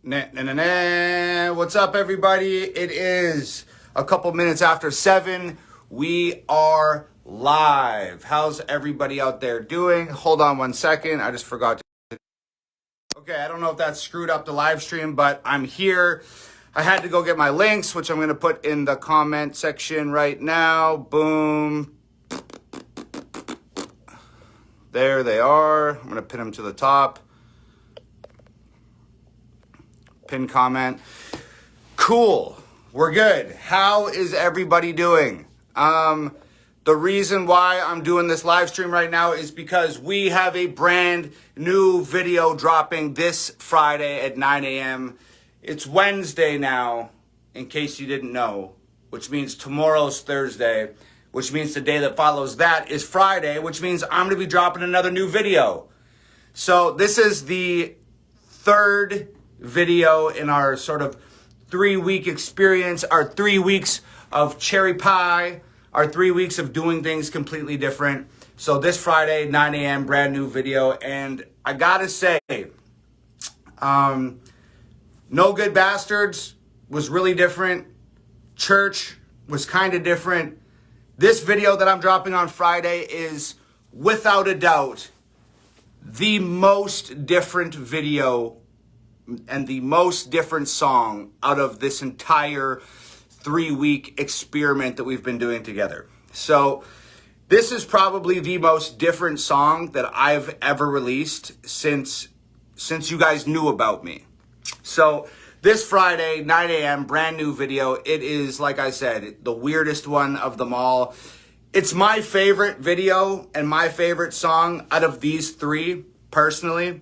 What's up, everybody? It is a couple minutes after 7. We are live. How's everybody out there doing? Hold on one second. I just forgot to... Okay, I don't know if that screwed up the live stream, but I'm here. I had to go get my links, which I'm going to put in the comment section right now. Boom. There they are. I'm going to pin them to the top. Pin comment. Cool. We're good. How is everybody doing? The reason why I'm doing this live stream right now is because we have a brand new video dropping this Friday at 9 a.m. It's Wednesday now, in case you didn't know, which means tomorrow's Thursday, which means the day that follows that is Friday, which means I'm going to be dropping another new video. So this is the third video in our sort of 3-week experience, our 3 weeks of cherry pie, our 3 weeks of doing things completely different. So this Friday, 9 a.m., brand new video. And I gotta say, No Good Bastards was really different. Church was kind of different. This video that I'm dropping on Friday is, without a doubt, the most different video and the most different song out of this entire 3-week experiment that we've been doing together. So this is probably the most different song that I've ever released since you guys knew about me. So this Friday, 9 a.m., brand new video. It is, like I said, the weirdest one of them all. It's my favorite video and my favorite song out of these three, personally.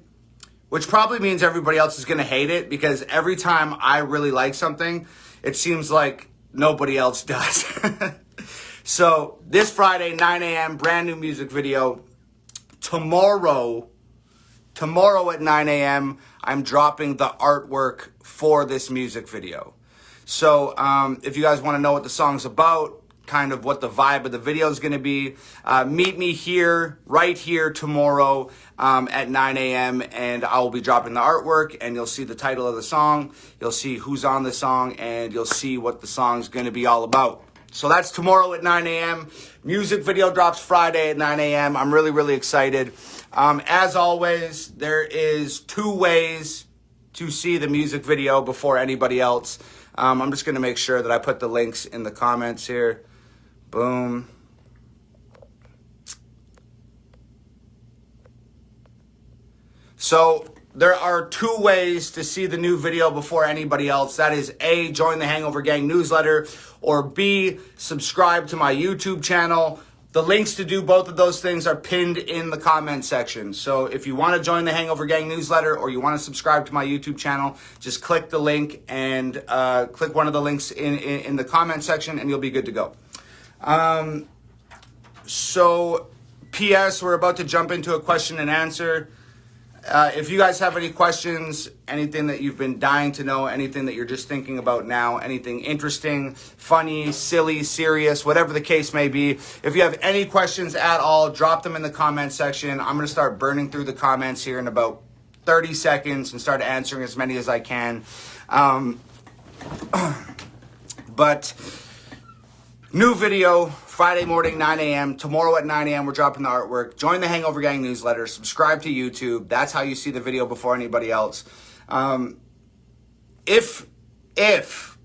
Which probably means everybody else is going to hate it, because every time I really like something, it seems like nobody else does. So this Friday, 9 a.m., brand new music video. Tomorrow at 9 a.m., I'm dropping the artwork for this music video. So if you guys want to know what the song's about, kind of what the vibe of the video is going to be, meet me here, right here tomorrow at 9 a.m. and I will be dropping the artwork, and you'll see the title of the song, you'll see who's on the song, and you'll see what the song's going to be all about. So that's tomorrow at 9 a.m. Music video drops Friday at 9 a.m. I'm really, really excited. As always, there is 2 ways to see the music video before anybody else. I'm just going to make sure that I put the links in the comments here. Boom. So there are 2 ways to see the new video before anybody else. That is A, join the Hangover Gang newsletter, or B, subscribe to my YouTube channel. The links to do both of those things are pinned in the comment section. So if you want to join the Hangover Gang newsletter or you want to subscribe to my YouTube channel, just click the link and click one of the links in the comment section, and you'll be good to go. So P.S., we're about to jump into a question and answer. If you guys have any questions, anything that you've been dying to know, anything that you're just thinking about now, anything interesting, funny, silly, serious, whatever the case may be, if you have any questions at all, drop them in the comment section. I'm going to start burning through the comments here in about 30 seconds and start answering as many as I can. But new video, Friday morning, 9 a.m. Tomorrow at 9 a.m., we're dropping the artwork. Join the Hangover Gang newsletter. Subscribe to YouTube. That's how you see the video before anybody else. If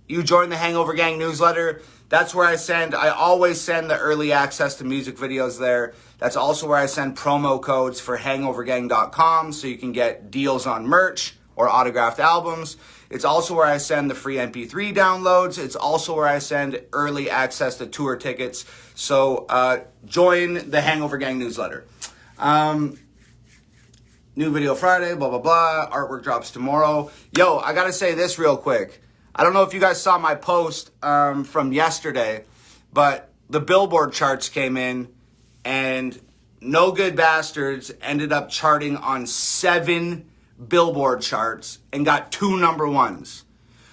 you join the Hangover Gang newsletter, that's where I always send the early access to music videos there. That's also where I send promo codes for hangovergang.com, so you can get deals on merch or autographed albums. It's also where I send the free MP3 downloads. It's also where I send early access to tour tickets. So join the Hangover Gang newsletter. New video Friday, blah, blah, blah. Artwork drops tomorrow. Yo, I got to say this real quick. I don't know if you guys saw my post from yesterday, but the Billboard charts came in, and No Good Bastards ended up charting on 7 Billboard charts and got 2 number 1s.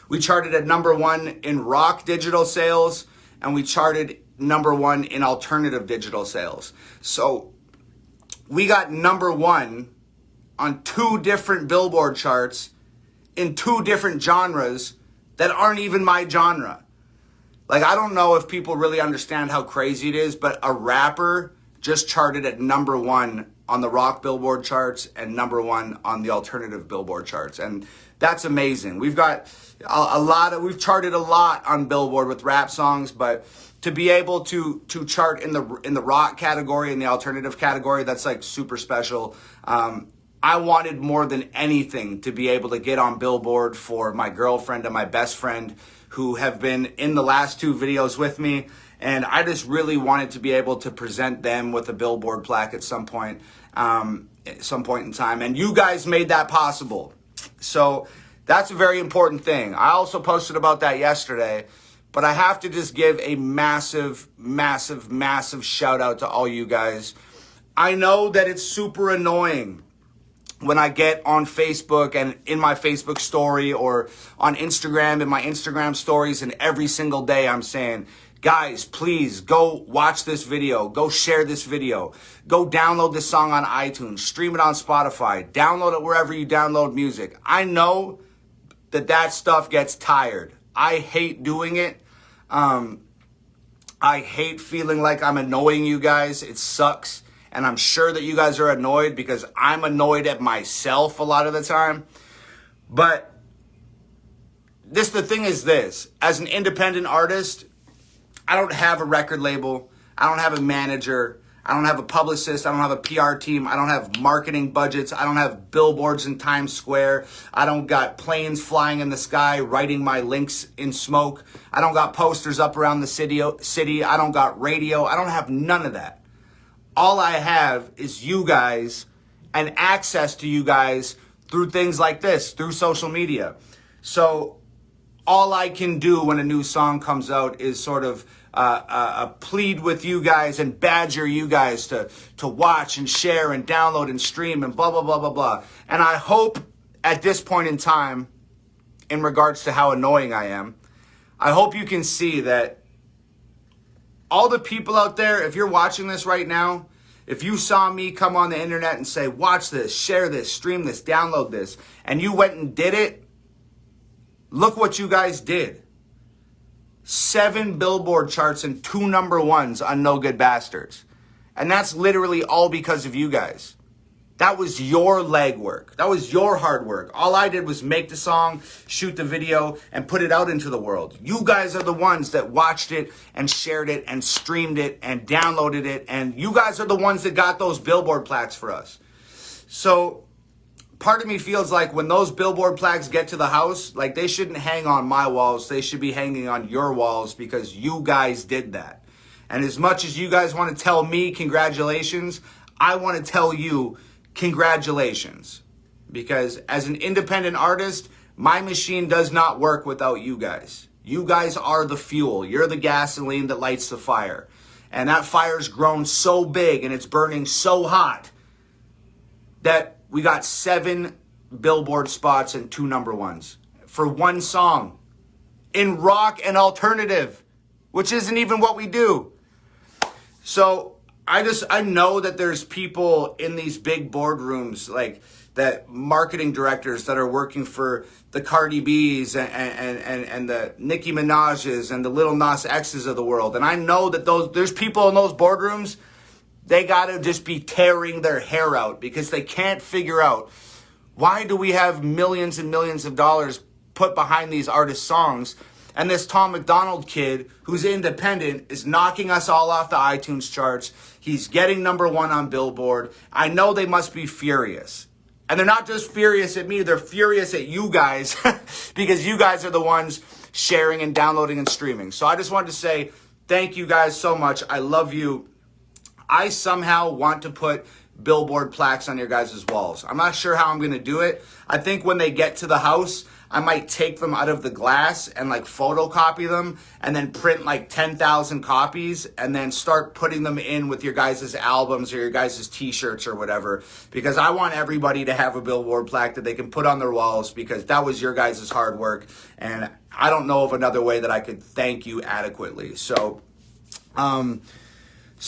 We charted at number 1 in rock digital sales, and we charted number 1 in alternative digital sales. So we got number 1 on 2 different Billboard charts in 2 different genres that aren't even my genre. Like, I don't know if people really understand how crazy it is, but a rapper just charted at #1 on the rock Billboard charts and #1 on the alternative Billboard charts. And that's amazing. We've got we've charted a lot on Billboard with rap songs, but to be able to chart in the rock category, in the alternative category, that's like super special. I wanted more than anything to be able to get on Billboard for my girlfriend and my best friend who have been in the last 2 videos with me. And I just really wanted to be able to present them with a Billboard plaque at some point in time. And you guys made that possible. So that's a very important thing. I also posted about that yesterday, but I have to just give a massive, massive, massive shout out to all you guys. I know that it's super annoying when I get on Facebook and in my Facebook story or on Instagram in my Instagram stories, and every single day I'm saying, guys, please go watch this video. Go share this video. Go download this song on iTunes. Stream it on Spotify. Download it wherever you download music. I know that stuff gets tired. I hate doing it. I hate feeling like I'm annoying you guys. It sucks. And I'm sure that you guys are annoyed because I'm annoyed at myself a lot of the time. But the thing is this. As an independent artist, I don't have a record label. I don't have a manager. I don't have a publicist. I don't have a PR team. I don't have marketing budgets. I don't have billboards in Times Square. I don't got planes flying in the sky writing my links in smoke. I don't got posters up around the city. I don't got radio. I don't have none of that. All I have is you guys and access to you guys through things like this, through social media. So all I can do when a new song comes out is sort of plead with you guys and badger you guys to watch and share and download and stream and blah, blah, blah, blah, blah. And I hope at this point in time, in regards to how annoying I am, I hope you can see that all the people out there, if you're watching this right now, if you saw me come on the internet and say, watch this, share this, stream this, download this, and you went and did it, look what you guys did. 7 Billboard charts and 2 #1s on No Good Bastards. And that's literally all because of you guys. That was your legwork. That was your hard work. All I did was make the song, shoot the video, and put it out into the world. You guys are the ones that watched it and shared it and streamed it and downloaded it. And you guys are the ones that got those Billboard plaques for us. So part of me feels like when those Billboard plaques get to the house, like they shouldn't hang on my walls. They should be hanging on your walls because you guys did that. And as much as you guys want to tell me congratulations, I want to tell you congratulations. Because as an independent artist, my machine does not work without you guys. You guys are the fuel. You're the gasoline that lights the fire. And that fire's grown so big and it's burning so hot that we got 7 Billboard spots and 2 #1s for one song in rock and alternative, which isn't even what we do. So I know that there's people in these big boardrooms, like that marketing directors that are working for the Cardi B's and the Nicki Minaj's and the Lil Nas X's of the world. And I know that there's people in those boardrooms, they got to just be tearing their hair out because they can't figure out, why do we have millions and millions of dollars put behind these artists' songs? And this Tom Macdonald kid, who's independent, is knocking us all off the iTunes charts. He's getting #1 on Billboard. I know they must be furious. And they're not just furious at me, they're furious at you guys because you guys are the ones sharing and downloading and streaming. So I just wanted to say thank you guys so much. I love you. I somehow want to put Billboard plaques on your guys' walls. I'm not sure how I'm going to do it. I think when they get to the house, I might take them out of the glass and like photocopy them and then print like 10,000 copies and then start putting them in with your guys' albums or your guys' t-shirts or whatever, because I want everybody to have a Billboard plaque that they can put on their walls because that was your guys' hard work. And I don't know of another way that I could thank you adequately. So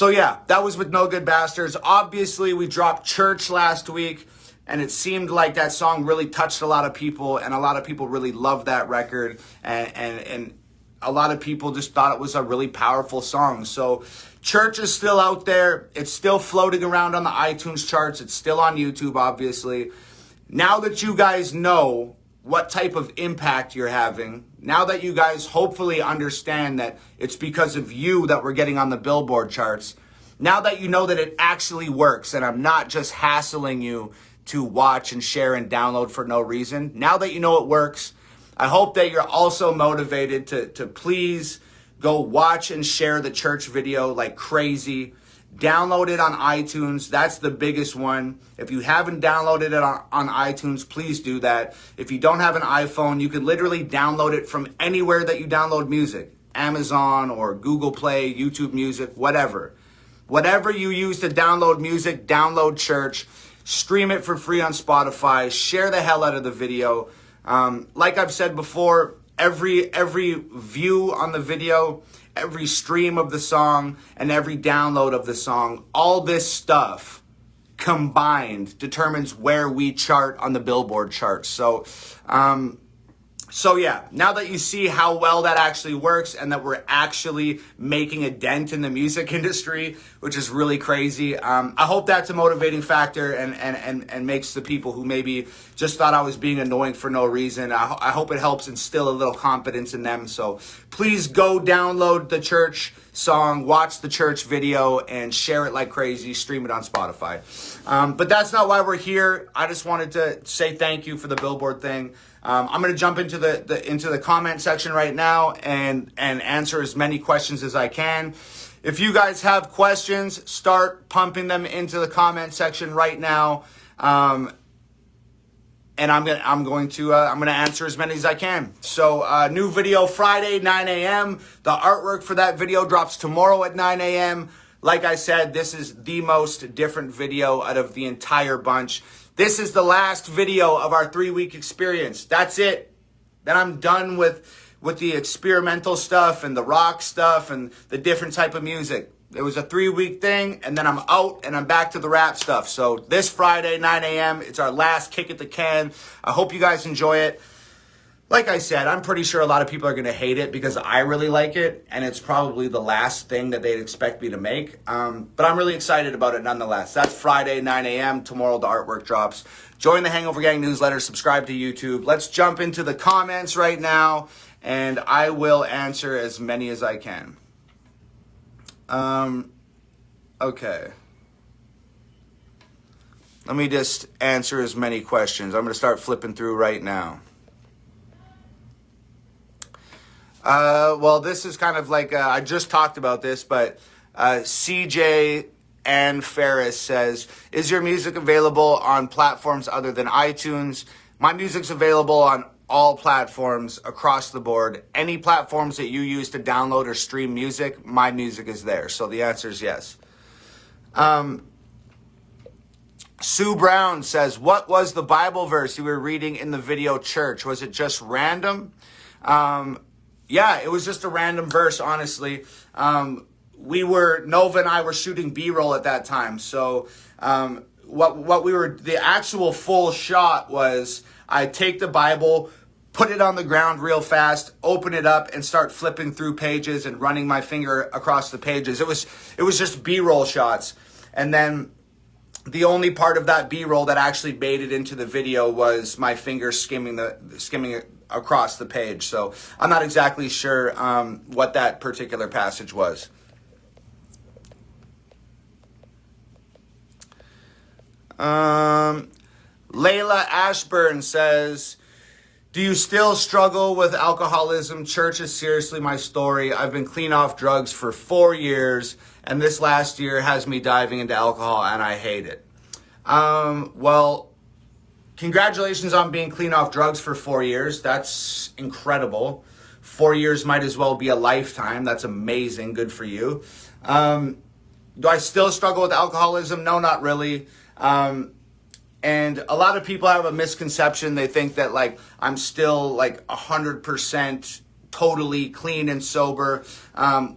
yeah, that was with No Good Bastards. Obviously, we dropped Church last week. and it seemed like that song really touched a lot of people, and a lot of people really loved that record, and a lot of people just thought it was a really powerful song. So Church is still out there. It's still floating around on the iTunes charts. It's still on YouTube, obviously. Now that you guys know what type of impact you're having, now that you guys hopefully understand that it's because of you that we're getting on the Billboard charts, now that you know that it actually works and I'm not just hassling you to watch and share and download for no reason, now that you know it works, I hope that you're also motivated to please go watch and share the Church video like crazy. Download it on iTunes. That's the biggest one. If you haven't downloaded it on iTunes, please do that. If you don't have an iPhone, you can literally download it from anywhere that you download music. Amazon or Google Play, YouTube Music, whatever. Whatever you use to download music, download Church. Stream it for free on Spotify. Share the hell out of the video. Like I've said before, every view on the video, every stream of the song, and every download of the song, all this stuff combined determines where we chart on the Billboard charts. So yeah, now that you see how well that actually works and that we're actually making a dent in the music industry, which is really crazy, I hope that's a motivating factor and makes the people who maybe just thought I was being annoying for no reason, I hope it helps instill a little confidence in them. So please go download the Church song, watch the Church video, and share it like crazy. Stream it on Spotify. But that's not why we're here. I just wanted to say thank you for the Billboard thing. I'm going to jump into the comment section right now and answer as many questions as I can. If you guys have questions, start pumping them into the comment section right now. And I'm going to answer as many as I can. So new video Friday, 9 a.m. The artwork for that video drops tomorrow at 9 a.m. Like I said, this is the most different video out of the entire bunch. This is the last video of our 3-week experience. That's it. Then I'm done with the experimental stuff and the rock stuff and the different type of music. It was a 3-week thing, and then I'm out and I'm back to the rap stuff. So this Friday, 9 a.m., it's our last kick at the can. I hope you guys enjoy it. Like I said, I'm pretty sure a lot of people are going to hate it because I really like it, and it's probably the last thing that they'd expect me to make. But I'm really excited about it nonetheless. That's Friday, 9 a.m. Tomorrow the artwork drops. Join the Hangover Gang newsletter. Subscribe to YouTube. Let's jump into the comments right now, and I will answer as many as I can. Okay. Let me just answer as many questions. I'm going to start flipping through right now. Well, this is kind of like, I just talked about this, but CJ and Ferris says, is your music available on platforms other than iTunes? My music's available on all platforms across the board. Any platforms that you use to download or stream music, my music is there. So the answer is yes. Sue Brown says, what was the Bible verse you were reading in the video Church? Was it just random? Yeah, it was just a random verse, honestly. Nova and I were shooting B-roll at that time. So the actual full shot was I take the Bible, put it on the ground real fast, open it up, and start flipping through pages and running my finger across the pages. It was just B-roll shots. And then the only part of that B-roll that actually made it into the video was my finger skimming it across the page. So I'm not exactly sure what that particular passage was. Layla Ashburn says, do you still struggle with alcoholism? Church is seriously my story. I've been clean off drugs for 4 years, and this last year has me diving into alcohol, and I hate it. Well, congratulations on being clean off drugs for 4 years. That's incredible. 4 years might as well be a lifetime. That's amazing. Good for you. Do I still struggle with alcoholism? No, not really. And a lot of people have a misconception. They think that like I'm still like 100% totally clean and sober,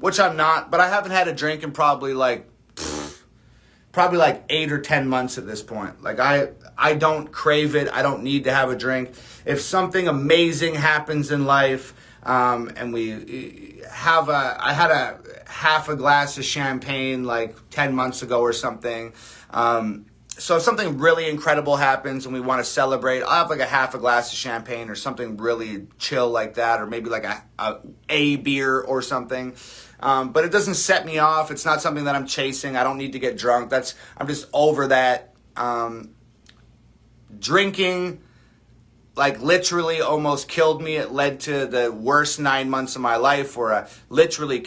which I'm not. But I haven't had a drink in probably like 8 or 10 months at this point. Like I I don't crave it. I don't need to have a drink. If something amazing happens in life, and I had a half a glass of champagne like 10 months ago or something. So if something really incredible happens and we want to celebrate, I'll have like a half a glass of champagne or something really chill like that, or maybe like a beer or something. But it doesn't set me off. It's not something that I'm chasing. I don't need to get drunk. I'm just over that. Drinking like literally almost killed me. It led to the worst 9 months of my life, where I literally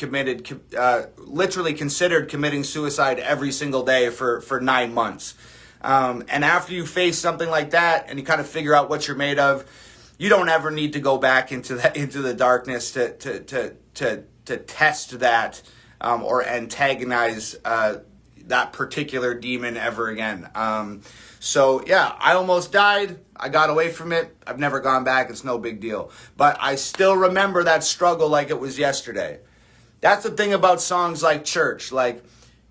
considered committing suicide every single day for 9 months. And after you face something like that and you kind of figure out what you're made of, you don't ever need to go back into the darkness to test that, or antagonize that particular demon ever again. So yeah, I almost died. I got away from it. I've never gone back. It's no big deal. But I still remember that struggle like it was yesterday. That's the thing about songs like Church. Like,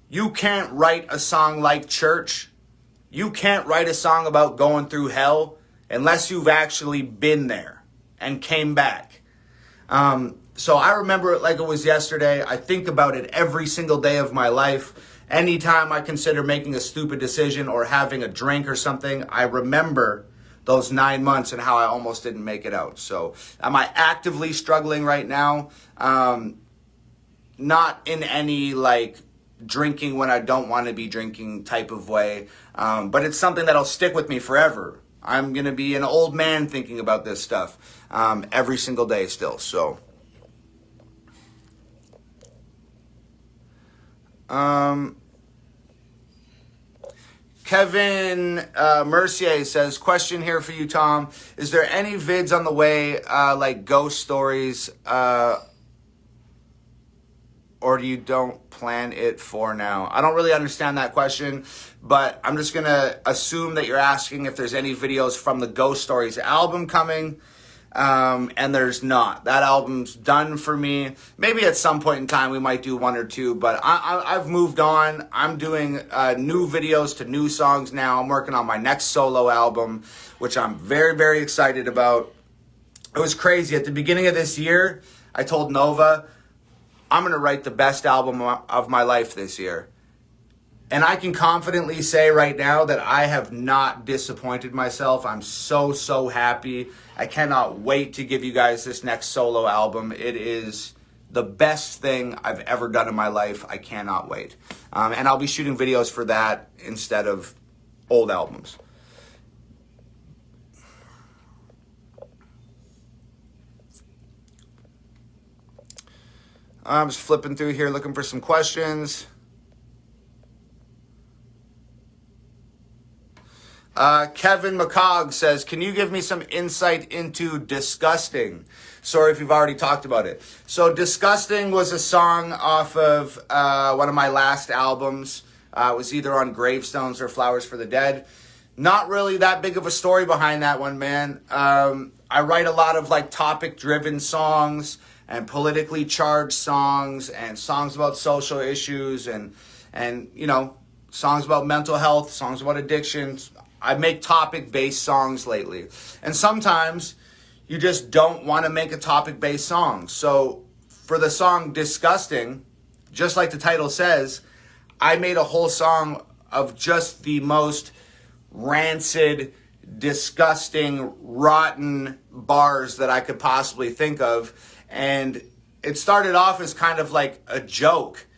you can't write a song like Church. You can't write a song about going through hell unless you've actually been there and came back. So I remember it like it was yesterday. I think about it every single day of my life. Anytime I consider making a stupid decision or having a drink or something, I remember those 9 months and how I almost didn't make it out. So am I actively struggling right now? Not in any like drinking when I don't want to be drinking type of way. But it's something that'll stick with me forever. I'm going to be an old man thinking about this stuff every single day still. So Kevin Mercier says, question here for you, Tom. Is there any vids on the way, like ghost stories, or you don't plan it for now? I don't really understand that question, but I'm just going to assume that you're asking if there's any videos from the Ghost Stories album coming. And there's not. That album's done for me. Maybe at some point in time we might do one or two, but I've moved on. I'm doing new videos to new songs now. I'm working on my next solo album, which I'm very, very excited about. It was crazy. At the beginning of this year, I told Nova, I'm going to write the best album of my life this year. And I can confidently say right now that I have not disappointed myself. I'm so, so happy. I cannot wait to give you guys this next solo album. It is the best thing I've ever done in my life. I cannot wait. And I'll be shooting videos for that instead of old albums. I'm just flipping through here looking for some questions. Kevin McCog says, can you give me some insight into Disgusting? Sorry if you've already talked about it. So Disgusting was a song off of one of my last albums. It was either on Gravestones or Flowers for the Dead. Not really that big of a story behind that one, man. I write a lot of like topic-driven songs and politically charged songs and songs about social issues and you know, songs about mental health, songs about addictions. I make topic-based songs lately. And sometimes you just don't want to make a topic-based song. So for the song Disgusting, just like the title says, I made a whole song of just the most rancid, disgusting, rotten bars that I could possibly think of. And it started off as kind of like a joke.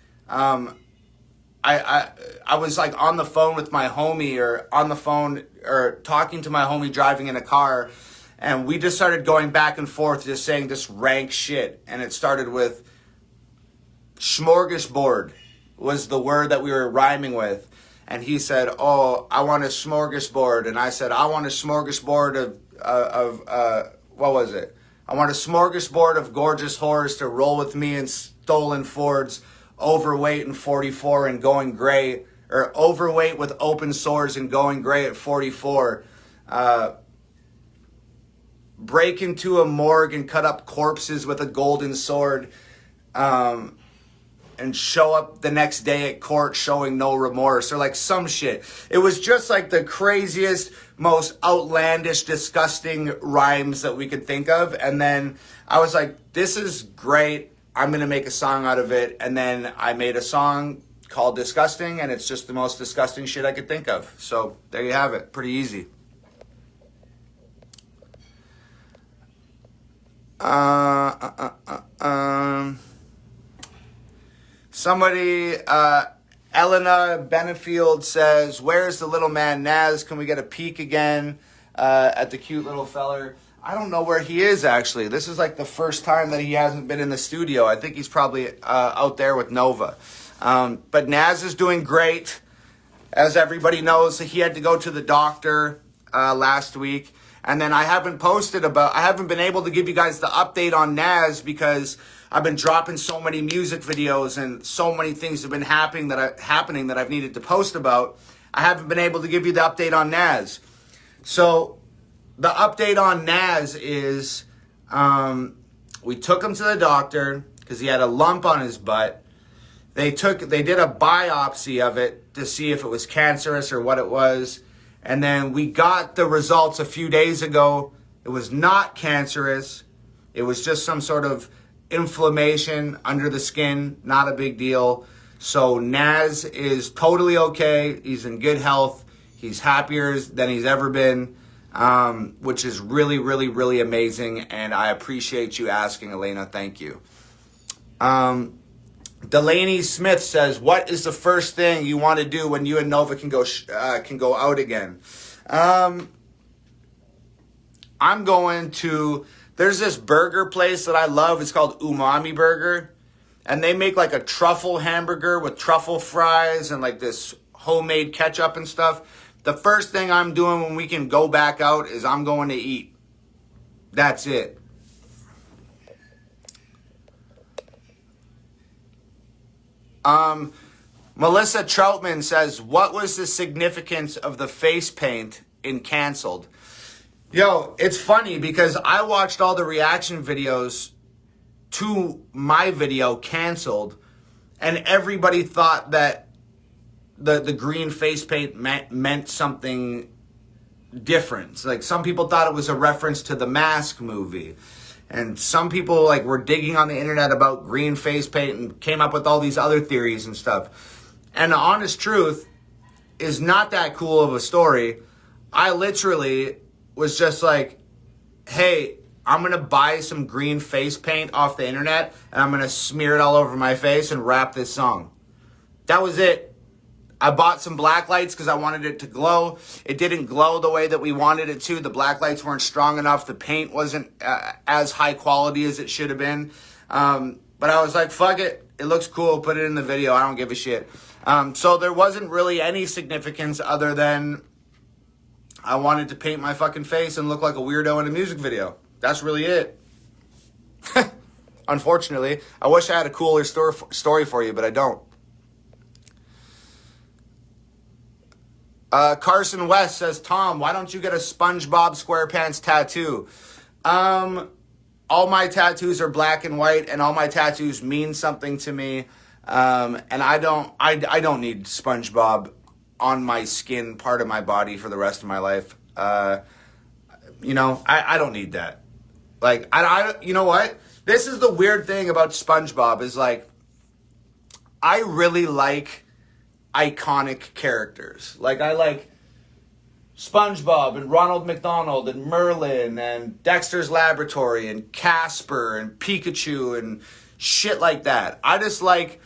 I was like on the phone with my homie or on the phone or talking to my homie driving in a car, and we just started going back and forth just saying this rank shit. And it started with smorgasbord was the word that we were rhyming with. And he said, oh, I want a smorgasbord. And I said, I want a smorgasbord of what was it? I want a smorgasbord of gorgeous whores to roll with me in stolen Fords, overweight and 44 and going gray, or overweight with open sores and going gray at 44. Break into a morgue and cut up corpses with a golden sword. and show up the next day at court showing no remorse, or like some shit. It was just like the craziest, most outlandish, disgusting rhymes that we could think of. And then I was like, this is great. I'm going to make a song out of it. And then I made a song called Disgusting, and it's just the most disgusting shit I could think of. So there you have it. Pretty easy. Somebody, Elena Benefield says, where's the little man Naz? Can we get a peek again at the cute little feller? I don't know where he is, actually. This is like the first time that he hasn't been in the studio. I think he's probably out there with Nova. But Naz is doing great. As everybody knows, he had to go to the doctor last week. And then I haven't been able to give you guys the update on Naz because I've been dropping so many music videos and so many things have been happening that I've needed to post about. I haven't been able to give you the update on Naz. So the update on Naz is we took him to the doctor because he had a lump on his butt. They did a biopsy of it to see if it was cancerous or what it was. And then we got the results a few days ago. It was not cancerous. It was just some sort of inflammation under the skin. Not a big deal. So Naz is totally okay. He's in good health. He's happier than he's ever been, which is really, really, really amazing. And I appreciate you asking, Elena. Thank you. Delaney Smith says, what is the first thing you want to do when you and Nova can go out again? I'm going to, there's this burger place that I love. It's called Umami Burger. And they make like a truffle hamburger with truffle fries and like this homemade ketchup and stuff. The first thing I'm doing when we can go back out is I'm going to eat. That's it. Melissa Troutman says, what was the significance of the face paint in Canceled? Yo, it's funny because I watched all the reaction videos to my video, Canceled, and everybody thought that the green face paint meant something different. Like some people thought it was a reference to the Mask movie. And some people like were digging on the internet about green face paint and came up with all these other theories and stuff. And the honest truth is not that cool of a story. I literally was just like, hey, I'm going to buy some green face paint off the internet and I'm going to smear it all over my face and rap this song. That was it. I bought some black lights because I wanted it to glow. It didn't glow the way that we wanted it to. The black lights weren't strong enough. The paint wasn't as high quality as it should have been. But I was like, fuck it. It looks cool. Put it in the video. I don't give a shit. So there wasn't really any significance other than I wanted to paint my fucking face and look like a weirdo in a music video. That's really it. Unfortunately, I wish I had a cooler story for you, but I don't. Carson West says, Tom, why don't you get a SpongeBob SquarePants tattoo? All my tattoos are black and white, and all my tattoos mean something to me. And I don't need SpongeBob on my skin, part of my body for the rest of my life. I don't need that. Like, you know what? This is the weird thing about SpongeBob is like, I really like iconic characters. Like I like SpongeBob and Ronald McDonald and Merlin and Dexter's Laboratory and Casper and Pikachu and shit like that. I just like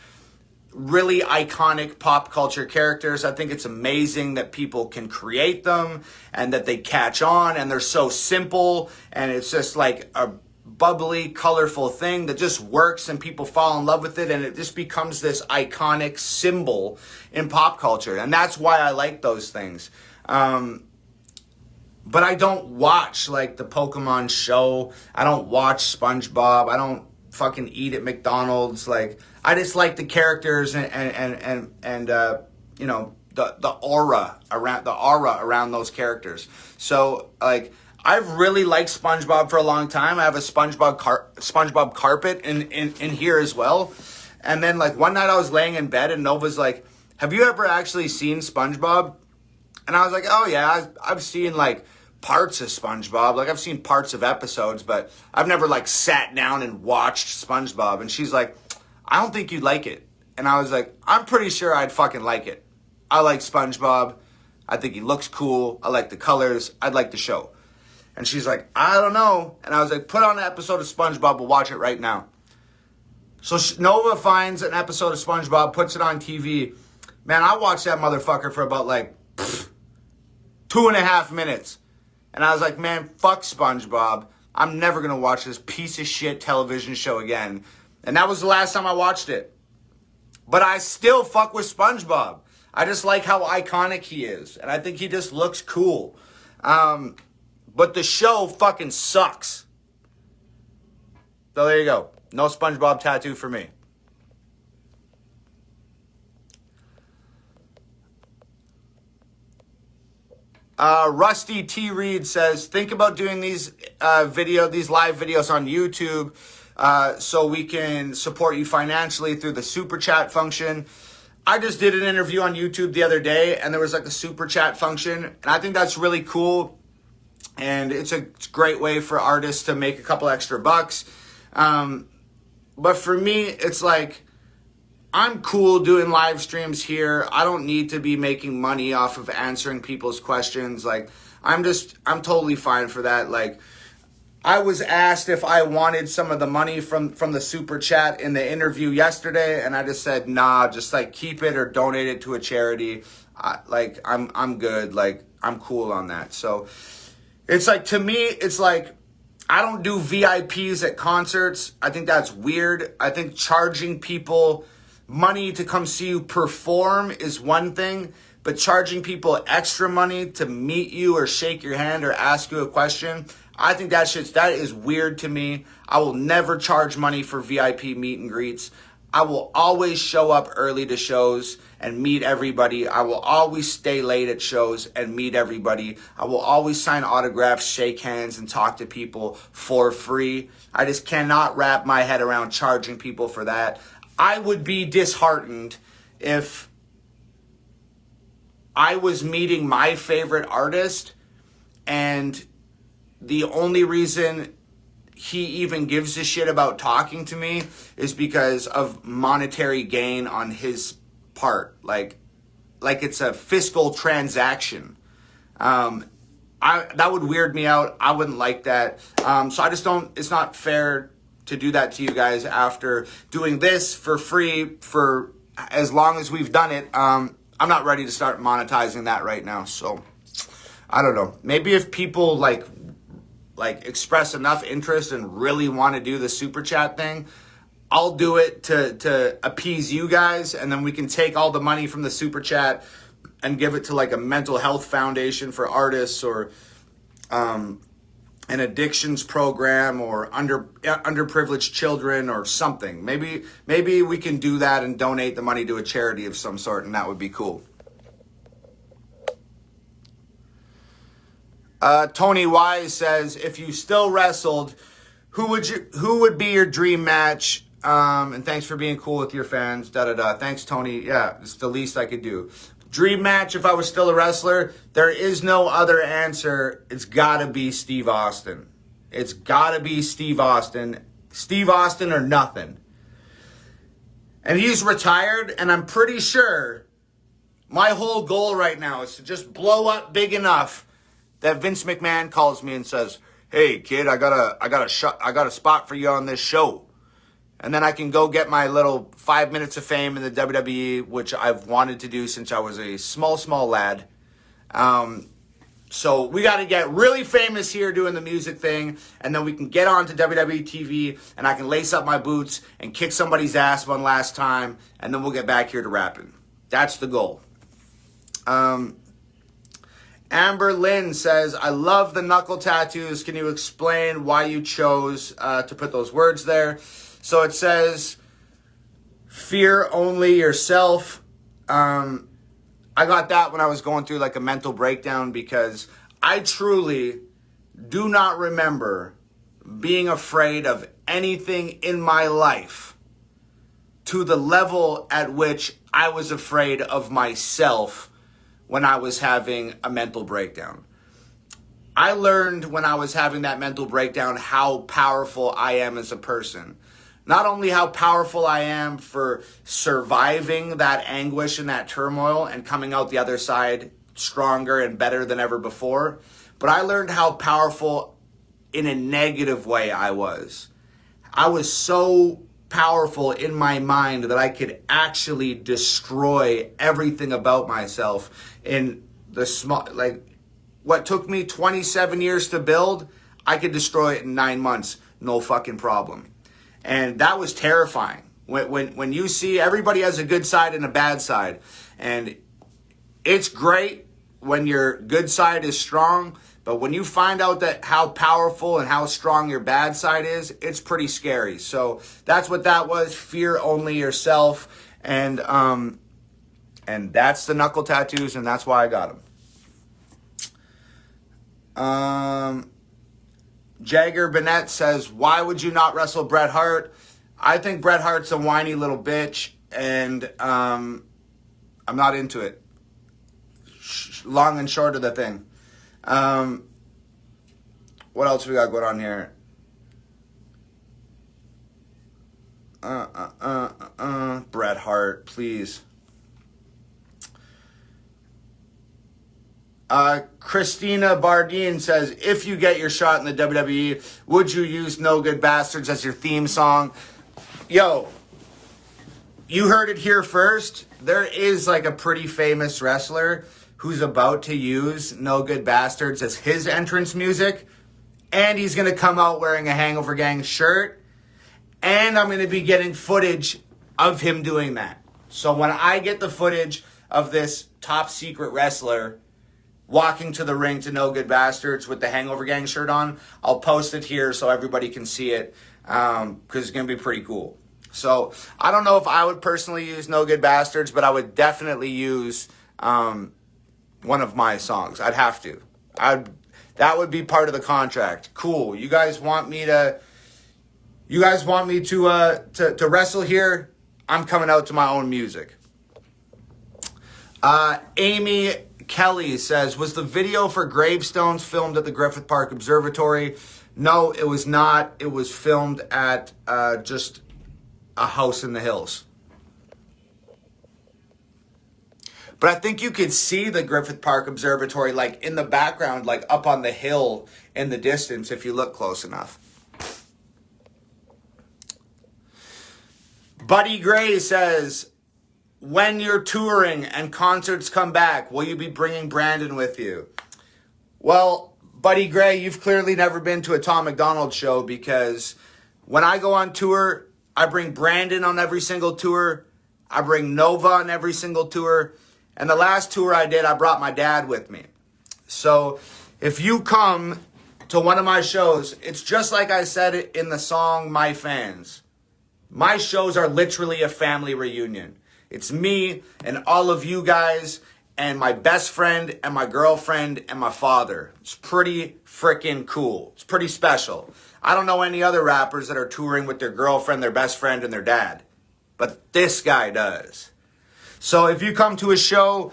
really iconic pop culture characters. I think it's amazing that people can create them and that they catch on and they're so simple and it's just like a bubbly, colorful thing that just works and people fall in love with it and it just becomes this iconic symbol in pop culture. And that's why I like those things. But I don't watch like the Pokemon show. I don't watch SpongeBob. I don't fucking eat at McDonald's. Like I just like the characters and the aura around those characters. So like I've really liked SpongeBob for a long time. I have a SpongeBob carpet in here as well. And then like one night I was laying in bed and Nova's like, have you ever actually seen SpongeBob? And I was like, oh yeah, I've seen like parts of SpongeBob. Like I've seen parts of episodes, but I've never like sat down and watched SpongeBob. And she's like, I don't think you'd like it. And I was like, I'm pretty sure I'd fucking like it. I like SpongeBob. I think he looks cool. I like the colors. I'd like the show. And she's like, I don't know. And I was like, put on an episode of SpongeBob. We'll watch it right now. So Nova finds an episode of SpongeBob, puts it on TV. Man, I watched that motherfucker for about like 2.5 minutes. And I was like, man, fuck SpongeBob. I'm never going to watch this piece of shit television show again. And that was the last time I watched it. But I still fuck with SpongeBob. I just like how iconic he is. And I think he just looks cool. But the show fucking sucks. So there you go. No SpongeBob tattoo for me. Rusty T. Reed says, think about doing these live videos on YouTube so we can support you financially through the super chat function. I just did an interview on YouTube the other day and there was like a super chat function. And I think that's really cool. And it's a great way for artists to make a couple extra bucks. But for me, it's like, I'm cool doing live streams here. I don't need to be making money off of answering people's questions. Like, I'm totally fine for that. Like, I was asked if I wanted some of the money from the super chat in the interview yesterday, and I just said, nah, just like keep it or donate it to a charity. I'm good. Like, I'm cool on that. So it's like, to me, it's like, I don't do VIPs at concerts. I think that's weird. I think charging people money to come see you perform is one thing, but charging people extra money to meet you or shake your hand or ask you a question, I think that is weird to me. I will never charge money for VIP meet and greets. I will always show up early to shows and meet everybody. I will always stay late at shows and meet everybody. I will always sign autographs, shake hands, and talk to people for free. I just cannot wrap my head around charging people for that. I would be disheartened if I was meeting my favorite artist and the only reason he even gives a shit about talking to me is because of monetary gain on his part. Like it's a fiscal transaction. That would weird me out. I wouldn't like that. So I just don't, it's not fair to do that to you guys after doing this for free for as long as we've done it. I'm not ready to start monetizing that right now. So I don't know. Maybe if people like express enough interest and really want to do the super chat thing, I'll do it to appease you guys, and then we can take all the money from the super chat and give it to like a mental health foundation for artists, or an addictions program, or underprivileged children or something. Maybe we can do that and donate the money to a charity of some sort, and that would be cool. Tony Wise says, if you still wrestled, who would be your dream match? And thanks for being cool with your fans. Thanks, Tony. Yeah, it's the least I could do. Dream match, if I was still a wrestler, there is no other answer. It's gotta be Steve Austin. It's gotta be Steve Austin. Steve Austin or nothing. And he's retired, and I'm pretty sure my whole goal right now is to just blow up big enough that Vince McMahon calls me and says, hey kid, I got a spot for you on this show. And then I can go get my little 5 minutes of fame in the WWE, which I've wanted to do since I was a small lad. So we got to get really famous here doing the music thing, and then we can get on to WWE TV, and I can lace up my boots and kick somebody's ass one last time, and then we'll get back here to rapping. That's the goal. Amber Lynn says, I love the knuckle tattoos. Can you explain why you chose to put those words there? So it says, fear only yourself. I got that when I was going through like a mental breakdown, because I truly do not remember being afraid of anything in my life to the level at which I was afraid of myself when I was having a mental breakdown. I learned when I was having that mental breakdown how powerful I am as a person. Not only how powerful I am for surviving that anguish and that turmoil and coming out the other side stronger and better than ever before, but I learned how powerful in a negative way I was. I was so powerful in my mind that I could actually destroy everything about myself in the small, like, what took me 27 years to build, I could destroy it in 9 months, no fucking problem. And that was terrifying. When you see everybody has a good side and a bad side, and it's great when your good side is strong, but when you find out that how powerful and how strong your bad side is, it's pretty scary. So that's what that was. Fear only yourself, and that's the knuckle tattoos, and that's why I got them. Jagger Bennett says, why would you not wrestle Bret Hart? I think Bret Hart's a whiny little bitch, and I'm not into it. Long and short of the thing. What else we got going on here? Bret Hart, please. Christina Bardine says, if you get your shot in the WWE, would you use No Good Bastards as your theme song? Yo, you heard it here first. There is like a pretty famous wrestler who's about to use No Good Bastards as his entrance music. And he's going to come out wearing a Hangover Gang shirt. And I'm going to be getting footage of him doing that. So when I get the footage of this top secret wrestler walking to the ring to No Good Bastards with the Hangover Gang shirt on, I'll post it here so everybody can see it, because it's going to be pretty cool. So I don't know if I would personally use No Good Bastards, but I would definitely use one of my songs. I'd have to. That would be part of the contract. Cool. You guys want me to wrestle here? I'm coming out to my own music. Amy Kelly says, was the video for Gravestones filmed at the Griffith Park Observatory? No, it was not. It was filmed at just a house in the hills. But I think you could see the Griffith Park Observatory like in the background, like up on the hill in the distance if you look close enough. Buddy Gray says, when you're touring and concerts come back, will you be bringing Brandon with you? Well, Buddy Gray, you've clearly never been to a Tom Macdonald show, because when I go on tour, I bring Brandon on every single tour. I bring Nova on every single tour. And the last tour I did, I brought my dad with me. So if you come to one of my shows, it's just like I said it in the song My Fans. My shows are literally a family reunion. It's me and all of you guys and my best friend and my girlfriend and my father. It's pretty freaking cool. It's pretty special. I don't know any other rappers that are touring with their girlfriend, their best friend, and their dad. But this guy does. So if you come to a show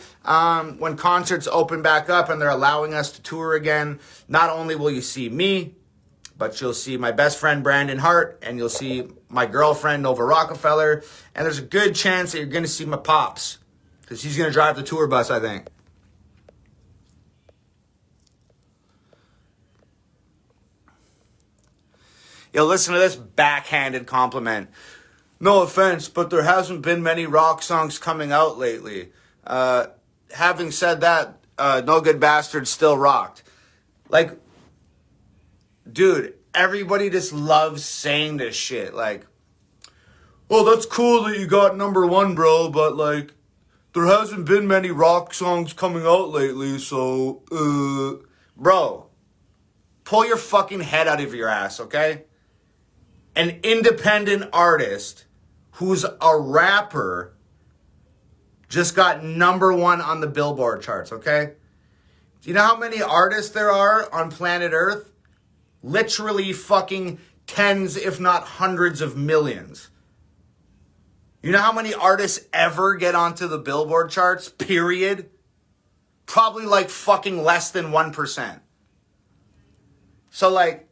when concerts open back up and they're allowing us to tour again, not only will you see me, but you'll see my best friend Brandon Hart, and you'll see my girlfriend Nova Rockafeller, and there's a good chance that you're going to see my pops, because he's going to drive the tour bus, I think. Yo, listen to this backhanded compliment. No offense, but there hasn't been many rock songs coming out lately. Having said that, No Good Bastards still rocked. Like, dude, everybody just loves saying this shit. Like, well, that's cool that you got number one, bro, but, like, there hasn't been many rock songs coming out lately, so, bro, pull your fucking head out of your ass, okay? An independent artist who's a rapper just got number one on the Billboard charts, okay? Do you know how many artists there are on planet Earth? Literally fucking tens, if not hundreds of millions. You know how many artists ever get onto the Billboard charts, period? Probably like fucking less than 1%. So like,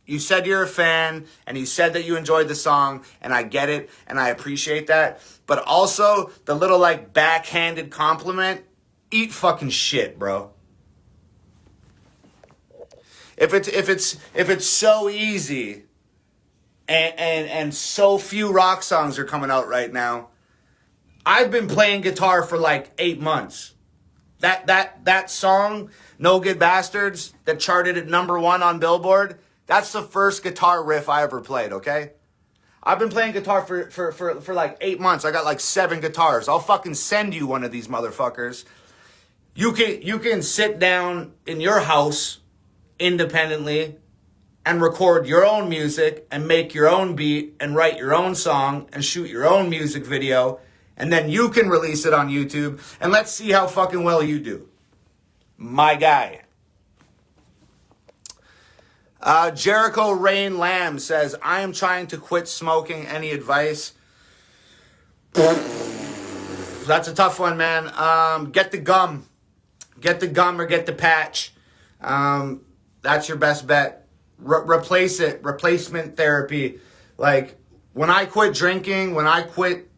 you said you're a fan, and you said that you enjoyed the song, and I get it, and I appreciate that. But also, the little like backhanded compliment, eat fucking shit, bro. If it's so easy, and so few rock songs are coming out right now, I've been playing guitar for like 8 months. That song, No Good Bastards, that charted at #1 on Billboard, that's the first guitar riff I ever played, okay? I've been playing guitar for like 8 months. I got like 7 guitars. I'll fucking send you one of these motherfuckers. You can sit down in your house independently and record your own music and make your own beat and write your own song and shoot your own music video, and then you can release it on YouTube, and let's see how fucking well you do. My guy. Jericho Rain Lamb says, I am trying to quit smoking. Any advice? That's a tough one, man. Get the gum. Get the gum or get the patch. That's your best bet. Replace it. Replacement therapy. Like, when I quit drinking, when I quit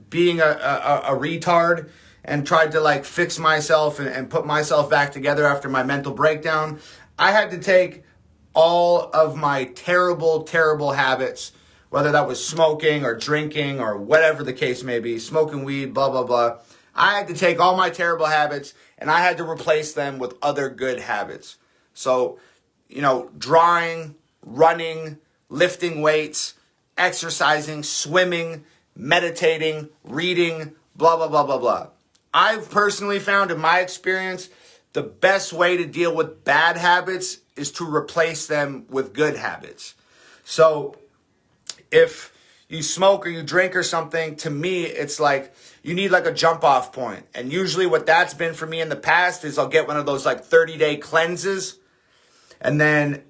being a retard and tried to like fix myself and put myself back together after my mental breakdown, I had to take all of my terrible, terrible habits, whether that was smoking or drinking or whatever the case may be, smoking weed, blah, blah, blah. I had to take all my terrible habits and I had to replace them with other good habits. So, you know, drawing, running, lifting weights, exercising, swimming, meditating, reading, blah, blah, blah, blah, blah. I've personally found in my experience, the best way to deal with bad habits is to replace them with good habits. So if you smoke or you drink or something, to me, it's like you need like a jump off point. And usually what that's been for me in the past is I'll get one of those like 30-day cleanses. And then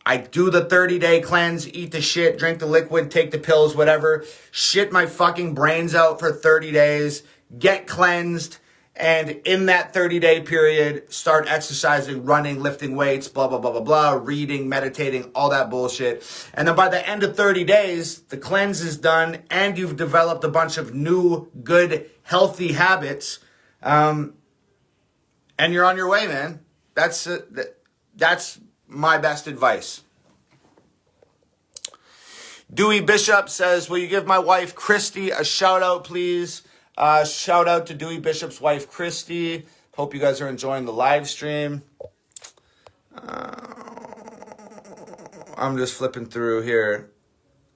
I do the 30-day cleanse, eat the shit, drink the liquid, take the pills, whatever. Shit my fucking brains out for 30 days, get cleansed. And in that 30-day period, start exercising, running, lifting weights, blah, blah, blah, blah, blah, reading, meditating, all that bullshit. And then by the end of 30 days, the cleanse is done and you've developed a bunch of new, good, healthy habits. And you're on your way, man. That's my best advice. Dewey Bishop says, will you give my wife, Christy, a shout out, please? Shout out to Dewey Bishop's wife, Christy. Hope you guys are enjoying the live stream. I'm just flipping through here.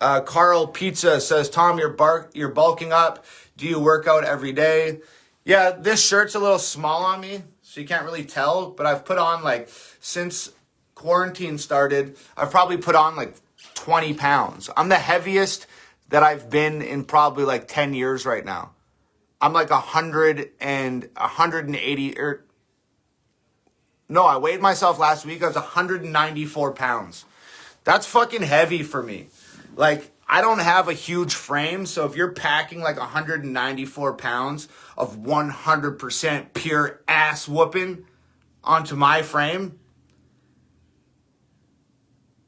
Carl Pizza says, Tom, you're bulking up. Do you work out every day? Yeah, this shirt's a little small on me, so you can't really tell. But I've put on, like, since quarantine started, I've probably put on, like, 20 pounds. I'm the heaviest that I've been in probably, like, 10 years right now. I'm like 180 no, I weighed myself last week. I was 194 pounds. That's fucking heavy for me. Like, I don't have a huge frame. So if you're packing like 194 pounds of 100% pure ass whooping onto my frame,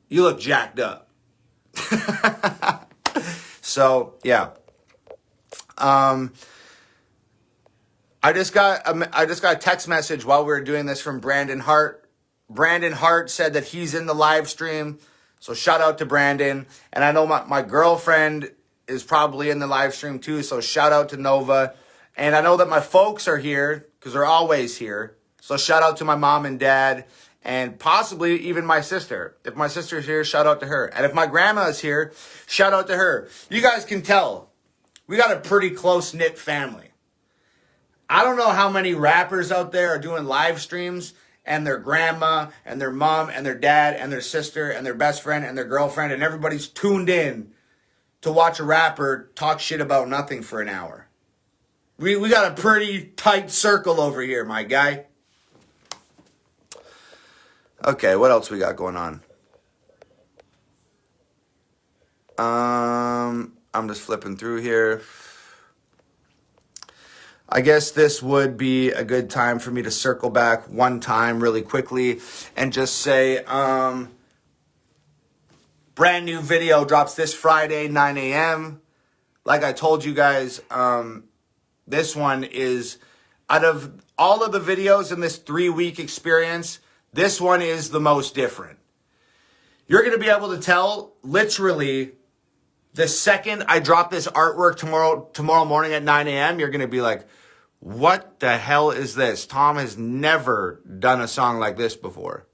you look jacked up. So, yeah. I just got a text message while we were doing this from Brandon Hart. Brandon Hart said that he's in the live stream. So shout out to Brandon. And I know my girlfriend is probably in the live stream too. So shout out to Nova. And I know that my folks are here because they're always here. So shout out to my mom and dad and possibly even my sister. If my sister's here, shout out to her. And if my grandma is here, shout out to her. You guys can tell we got a pretty close-knit family. I don't know how many rappers out there are doing live streams and their grandma and their mom and their dad and their sister and their best friend and their girlfriend and everybody's tuned in to watch a rapper talk shit about nothing for an hour. We got a pretty tight circle over here, my guy. Okay, what else we got going on? I'm just flipping through here. I guess this would be a good time for me to circle back one time really quickly and just say, brand new video drops this Friday, 9 a.m. Like I told you guys, this one is, out of all of the videos in this 3-week experience, this one is the most different. You're going to be able to tell literally the second I drop this artwork tomorrow morning at 9 a.m., you're going to be like, what the hell is this? Tom has never done a song like this before.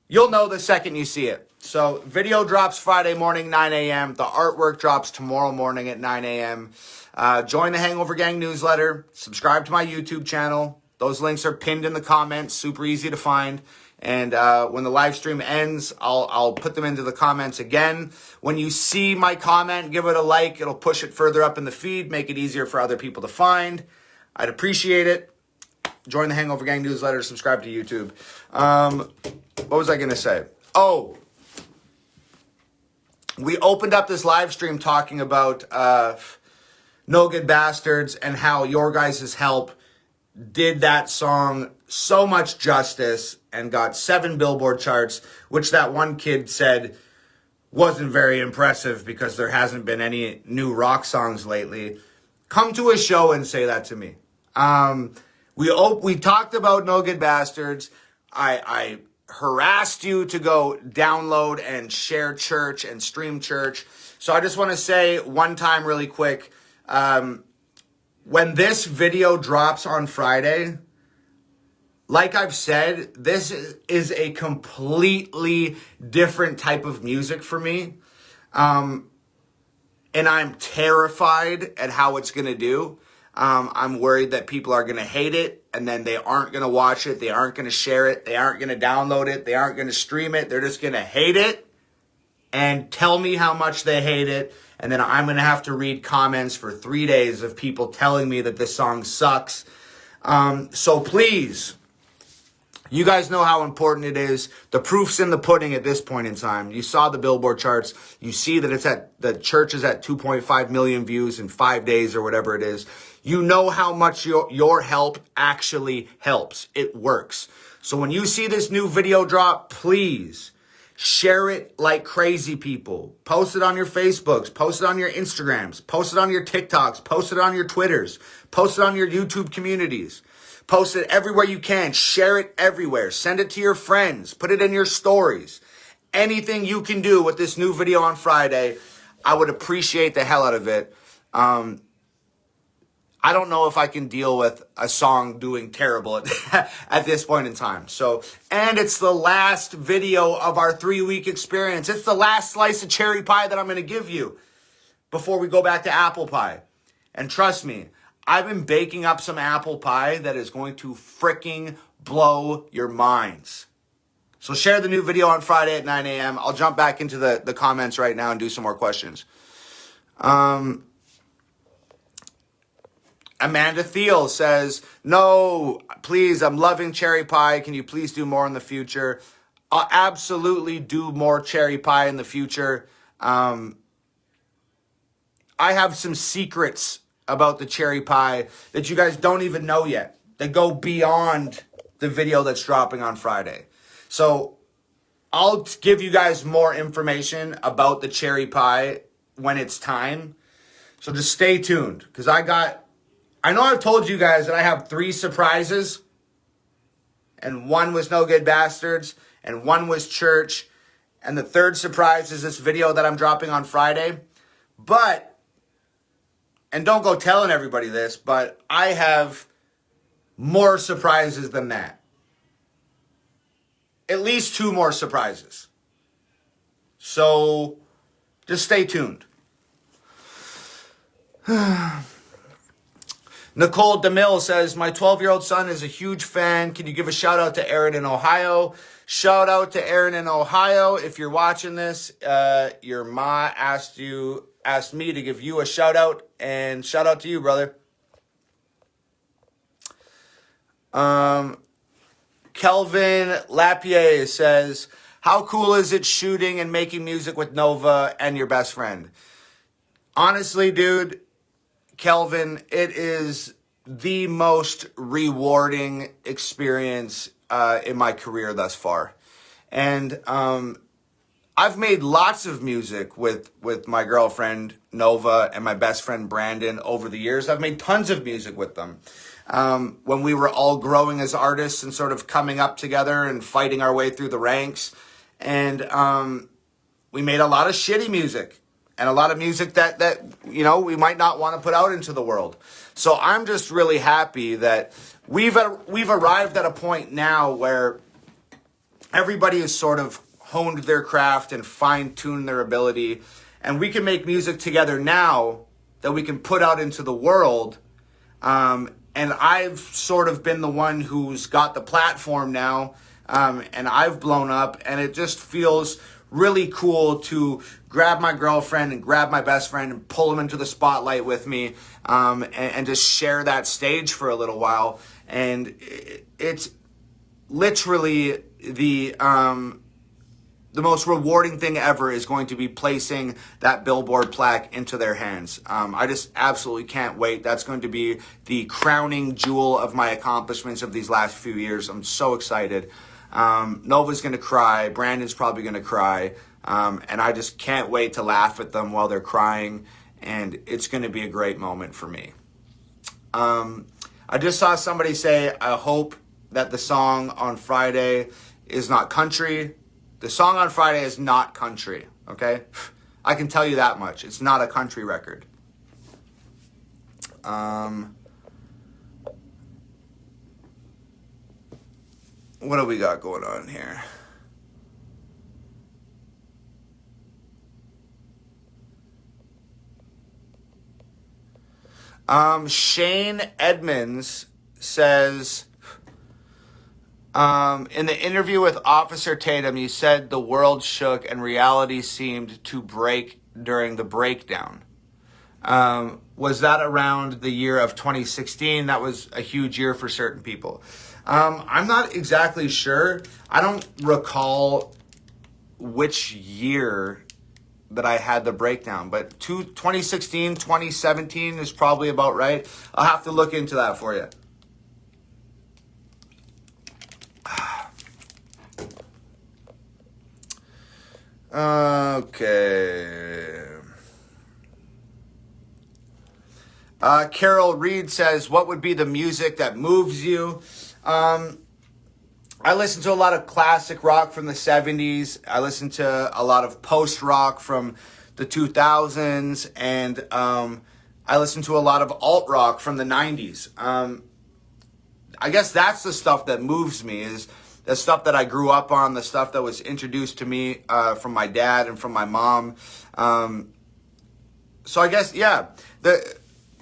You'll know the second you see it. So video drops Friday morning, 9 a.m. The artwork drops tomorrow morning at 9 a.m. Join the Hangover Gang newsletter. Subscribe to my YouTube channel. Those links are pinned in the comments. Super easy to find. And when the live stream ends, I'll put them into the comments again. When you see my comment, give it a like. It'll push it further up in the feed, make it easier for other people to find. I'd appreciate it. Join the Hangover Gang newsletter. Subscribe to YouTube. What was I going to say? Oh, we opened up this live stream talking about No Good Bastards and how your guys' help did that song so much justice and got 7 Billboard charts, which that one kid said wasn't very impressive because there hasn't been any new rock songs lately. Come to a show and say that to me. We talked about No Good Bastards. I harassed you to go download and share church and stream church. So I just want to say one time really quick, when this video drops on Friday, like I've said, this is a completely different type of music for me. And I'm terrified at how it's going to do. I'm worried that people are going to hate it and then they aren't going to watch it. They aren't going to share it. They aren't going to download it. They aren't going to stream it. They're just going to hate it and tell me how much they hate it. And then I'm going to have to read comments for 3 days of people telling me that this song sucks. So please, you guys know how important it is. The proof's in the pudding at this point in time. You saw the Billboard charts. You see that the church is at 2.5 million views in 5 days or whatever it is. You know how much your help actually helps. It works. So when you see this new video drop, please share it like crazy people. Post it on your Facebooks. Post it on your Instagrams. Post it on your TikToks. Post it on your Twitters. Post it on your YouTube communities. Post it everywhere you can. Share it everywhere. Send it to your friends. Put it in your stories. Anything you can do with this new video on Friday, I would appreciate the hell out of it. I don't know if I can deal with a song doing terrible at this point in time. So, and it's the last video of our 3-week experience. It's the last slice of cherry pie that I'm going to give you before we go back to apple pie. And trust me, I've been baking up some apple pie that is going to freaking blow your minds. So share the new video on Friday at 9 a.m. I'll jump back into the comments right now and do some more questions. Amanda Thiel says, no, please, I'm loving cherry pie. Can you please do more in the future? I'll absolutely do more cherry pie in the future. I have some secrets about the cherry pie that you guys don't even know yet, that go beyond the video that's dropping on Friday. So I'll give you guys more information about the cherry pie when it's time. So just stay tuned, because I know I've told you guys that I have 3 surprises, and one was No Good Bastards, and one was church, and the 3rd surprise is this video that I'm dropping on Friday. But, and don't go telling everybody this, but I have more surprises than that. At least 2 more surprises. So, just stay tuned. Nicole DeMille says, my 12-year-old son is a huge fan. Can you give a shout out to Aaron in Ohio? Shout out to Aaron in Ohio. If you're watching this, your ma asked me to give you a shout out, and shout out to you, brother. Kelvin Lapierre says, How cool is it shooting and making music with Nova and your best friend? Honestly, dude, Kelvin, it is the most rewarding experience in my career thus far. And I've made lots of music with my girlfriend Nova and my best friend Brandon over the years. I've made tons of music with them. When we were all growing as artists and sort of coming up together and fighting our way through the ranks. And we made a lot of shitty music and a lot of music that you know, we might not want to put out into the world. So I'm just really happy that we've arrived at a point now where everybody has sort of honed their craft and fine-tuned their ability, and we can make music together now that we can put out into the world. And I've sort of been the one who's got the platform now, and I've blown up, and it just feels really cool to grab my girlfriend and grab my best friend and pull them into the spotlight with me, and just share that stage for a little while. And it's literally the most rewarding thing ever is going to be placing that billboard plaque into their hands. I just absolutely can't wait. That's going to be the crowning jewel of my accomplishments of these last few years. I'm so excited. Nova's going to cry. Brandon's probably going to cry. And I just can't wait to laugh at them while they're crying. And it's going to be a great moment for me. I just saw somebody say, I hope that the song on Friday is not country. The song on Friday is not country, okay? I can tell you that much. It's not a country record. What do we got going on here? Shane Edmonds says, in the interview with Officer Tatum, you said the world shook and reality seemed to break during the breakdown. Was that around the year of 2016? That was a huge year for certain people. I'm not exactly sure. I don't recall which year that I had the breakdown, but 2016, 2017 is probably about right. I'll have to look into that for you. Okay. Carol Reed says, what would be the music that moves you? I listen to a lot of classic rock from the 70s. I listen to a lot of post-rock from the 2000s. And I listen to a lot of alt-rock from the 90s. I guess that's the stuff that moves me, is the stuff that I grew up on, the stuff that was introduced to me from my dad and from my mom. So I guess, yeah,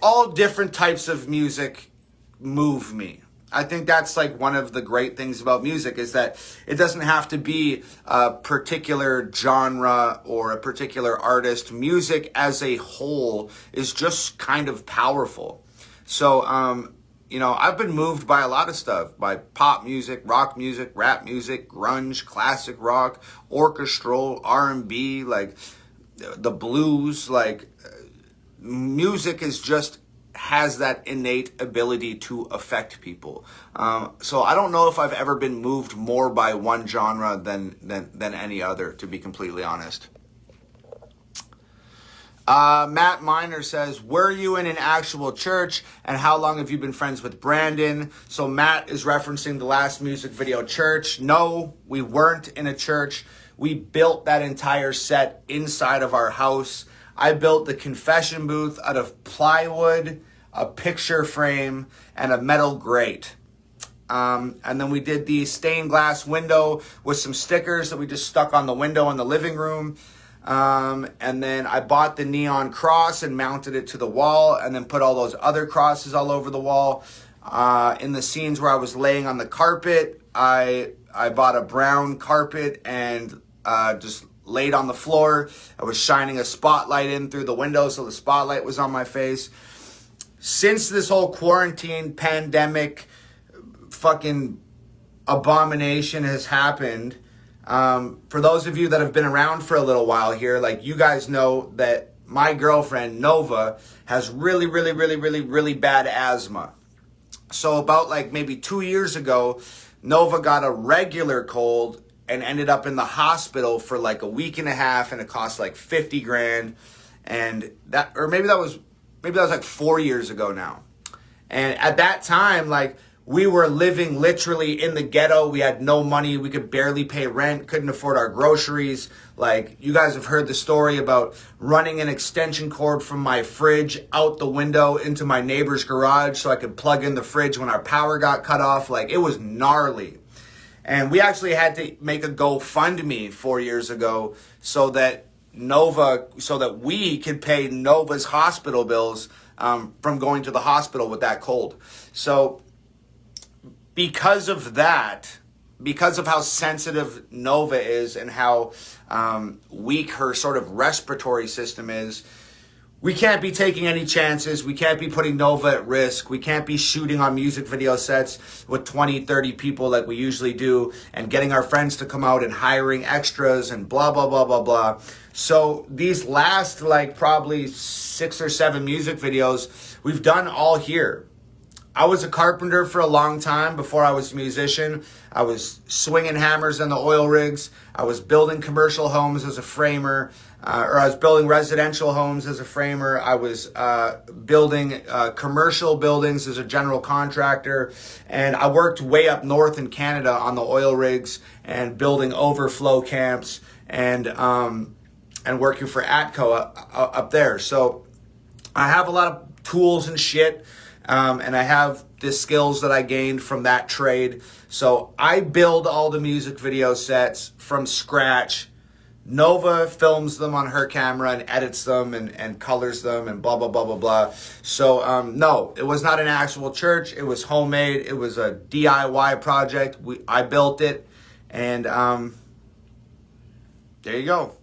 all different types of music move me. I think that's like one of the great things about music, is that it doesn't have to be a particular genre or a particular artist. Music as a whole is just kind of powerful. So, you know, I've been moved by a lot of stuff, by pop music, rock music, rap music, grunge, classic rock, orchestral, R&B, like the blues. Like, music is just has that innate ability to affect people. So I don't know if I've ever been moved more by one genre than any other, to be completely honest. Matt Miner says, were you in an actual church, and how long have you been friends with Brandon? So Matt is referencing the last music video, Church. No, we weren't in a church. We built that entire set inside of our house. I built the confession booth out of plywood, a picture frame, and a metal grate. And then we did the stained glass window with some stickers that we just stuck on the window in the living room. And then I bought the neon cross and mounted it to the wall, and then put all those other crosses all over the wall. In the scenes where I was laying on the carpet, I bought a brown carpet and just laid on the floor. I was shining a spotlight in through the window, so the spotlight was on my face. Since this whole quarantine pandemic fucking abomination has happened, For those of you that have been around for a little while here, like you guys know that my girlfriend, Nova, has really, really, really, really, really bad asthma. So about like maybe 2 years ago, Nova got a regular cold and ended up in the hospital for like a week and a half, and it cost like 50 grand. And that, or maybe that was like 4 years ago now. And at that time, like, we were living literally in the ghetto. We had no money. We could barely pay rent, couldn't afford our groceries. Like, you guys have heard the story about running an extension cord from my fridge out the window into my neighbor's garage so I could plug in the fridge when our power got cut off. Like, it was gnarly. And we actually had to make a GoFundMe 4 years ago so that we could pay Nova's hospital bills from going to the hospital with that cold. So because of that, because of how sensitive Nova is and how weak her sort of respiratory system is, we can't be taking any chances. We can't be putting Nova at risk. We can't be shooting on music video sets with 20, 30 people like we usually do and getting our friends to come out and hiring extras and blah, blah, blah, blah, blah. So these last like probably 6 or 7 music videos we've done all here. I was a carpenter for a long time before I was a musician. I was swinging hammers on the oil rigs. I was building commercial homes as a framer, or I was building residential homes as a framer. I was building commercial buildings as a general contractor. And I worked way up north in Canada on the oil rigs and building overflow camps and working for ATCO up there. So I have a lot of tools and shit. And I have the skills that I gained from that trade. So I build all the music video sets from scratch. Nova films them on her camera and edits them and colors them and blah, blah, blah, blah, blah. So, no, it was not an actual church. It was homemade. It was a DIY project. I built it. And there you go.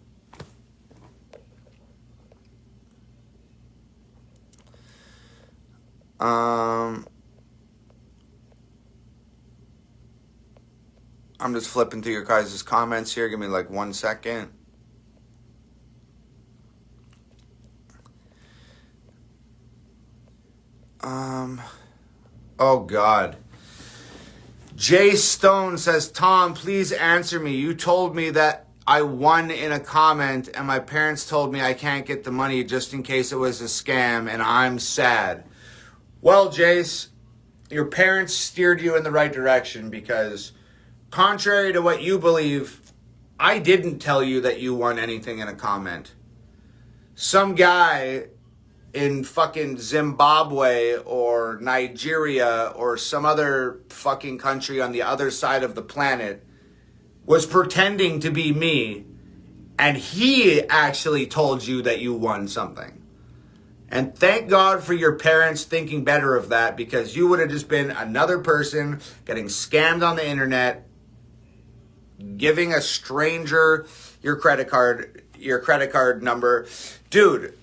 I'm just flipping through your guys' comments here. Give me like 1 second. Oh God. Jay Stone says, Tom, please answer me. You told me that I won in a comment and my parents told me I can't get the money just in case it was a scam and I'm sad. Well, Jace, your parents steered you in the right direction because contrary to what you believe, I didn't tell you that you won anything in a comment. Some guy in fucking Zimbabwe or Nigeria or some other fucking country on the other side of the planet was pretending to be me, and he actually told you that you won something. And thank God for your parents thinking better of that, because you would have just been another person getting scammed on the internet, giving a stranger your credit card number. Dude,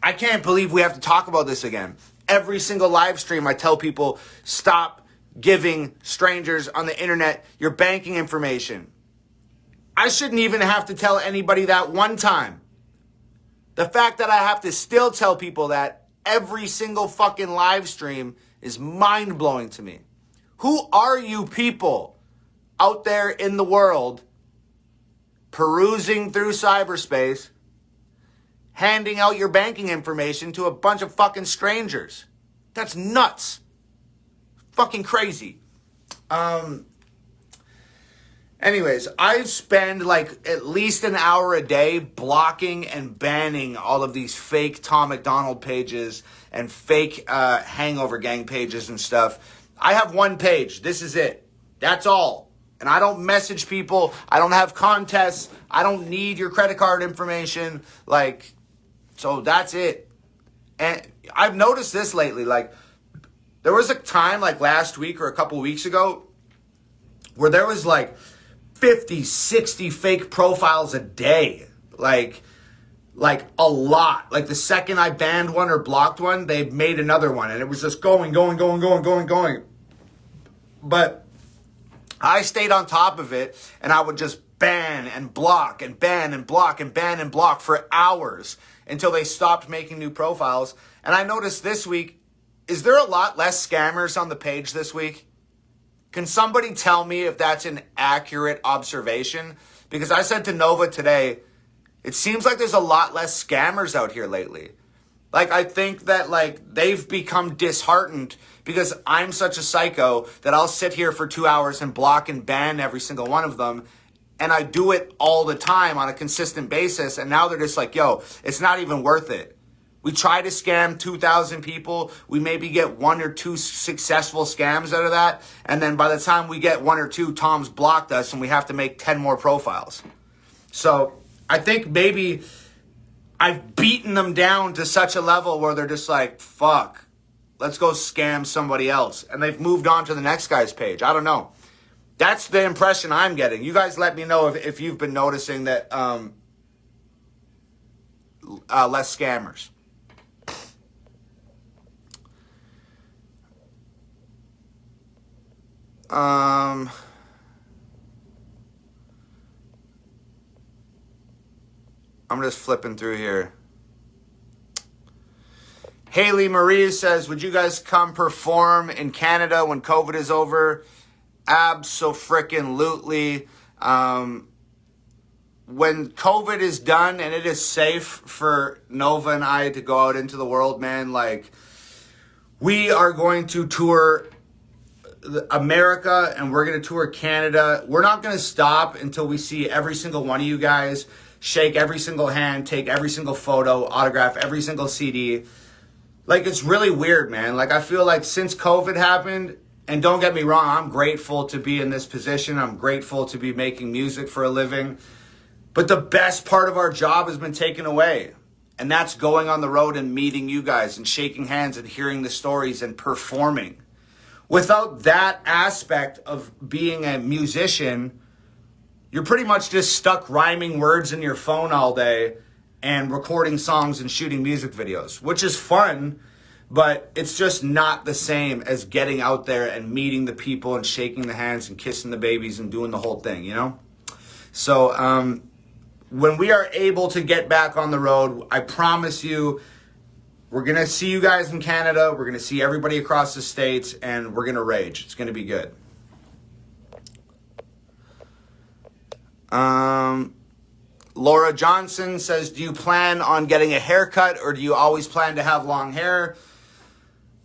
I can't believe we have to talk about this again. Every single live stream I tell people, stop giving strangers on the internet your banking information. I shouldn't even have to tell anybody that one time. The fact that I have to still tell people that every single fucking live stream is mind-blowing to me. Who are you people out there in the world perusing through cyberspace, handing out your banking information to a bunch of fucking strangers? That's nuts. Fucking crazy. Anyways, I spend like at least an hour a day blocking and banning all of these fake Tom Macdonald pages and fake Hangover Gang pages and stuff. I have one page. This is it. That's all. And I don't message people. I don't have contests. I don't need your credit card information. Like, so that's it. And I've noticed this lately. Like, there was a time like last week or a couple weeks ago where there was like 50, 60 fake profiles a day. Like a lot. Like the second I banned one or blocked one, they made another one. And it was just going. But I stayed on top of it, and I would just ban and block and ban and block and ban and block for hours until they stopped making new profiles. And I noticed this week, is there a lot less scammers on the page this week? Can somebody tell me if that's an accurate observation? Because I said to Nova today, it seems like there's a lot less scammers out here lately. Like, I think that, like, they've become disheartened because I'm such a psycho that I'll sit here for 2 hours and block and ban every single one of them. And I do it all the time on a consistent basis. And now they're just like, yo, it's not even worth it. We try to scam 2,000 people. We maybe get 1 or 2 successful scams out of that. And then by the time we get 1 or 2, Tom's blocked us and we have to make 10 more profiles. So I think maybe I've beaten them down to such a level where they're just like, fuck, let's go scam somebody else. And they've moved on to the next guy's page. I don't know. That's the impression I'm getting. You guys let me know if you've been noticing that less scammers. I'm just flipping through here. Haley Marie says, would you guys come perform in Canada when COVID is over? Abso-frickin-lutely. When COVID is done and it is safe for Nova and I to go out into the world, man, like, we are going to tour America and we're going to tour Canada. We're not going to stop until we see every single one of you guys, shake every single hand, take every single photo, autograph every single CD. Like, it's really weird, man. Like, I feel like since COVID happened, and don't get me wrong, I'm grateful to be in this position. I'm grateful to be making music for a living. But the best part of our job has been taken away. And that's going on the road and meeting you guys and shaking hands and hearing the stories and performing. Without that aspect of being a musician, you're pretty much just stuck rhyming words in your phone all day and recording songs and shooting music videos, which is fun, but it's just not the same as getting out there and meeting the people and shaking the hands and kissing the babies and doing the whole thing, you know? So when we are able to get back on the road, I promise you, we're going to see you guys in Canada. We're going to see everybody across the states, and we're going to rage. It's going to be good. Laura Johnson says, do you plan on getting a haircut or do you always plan to have long hair?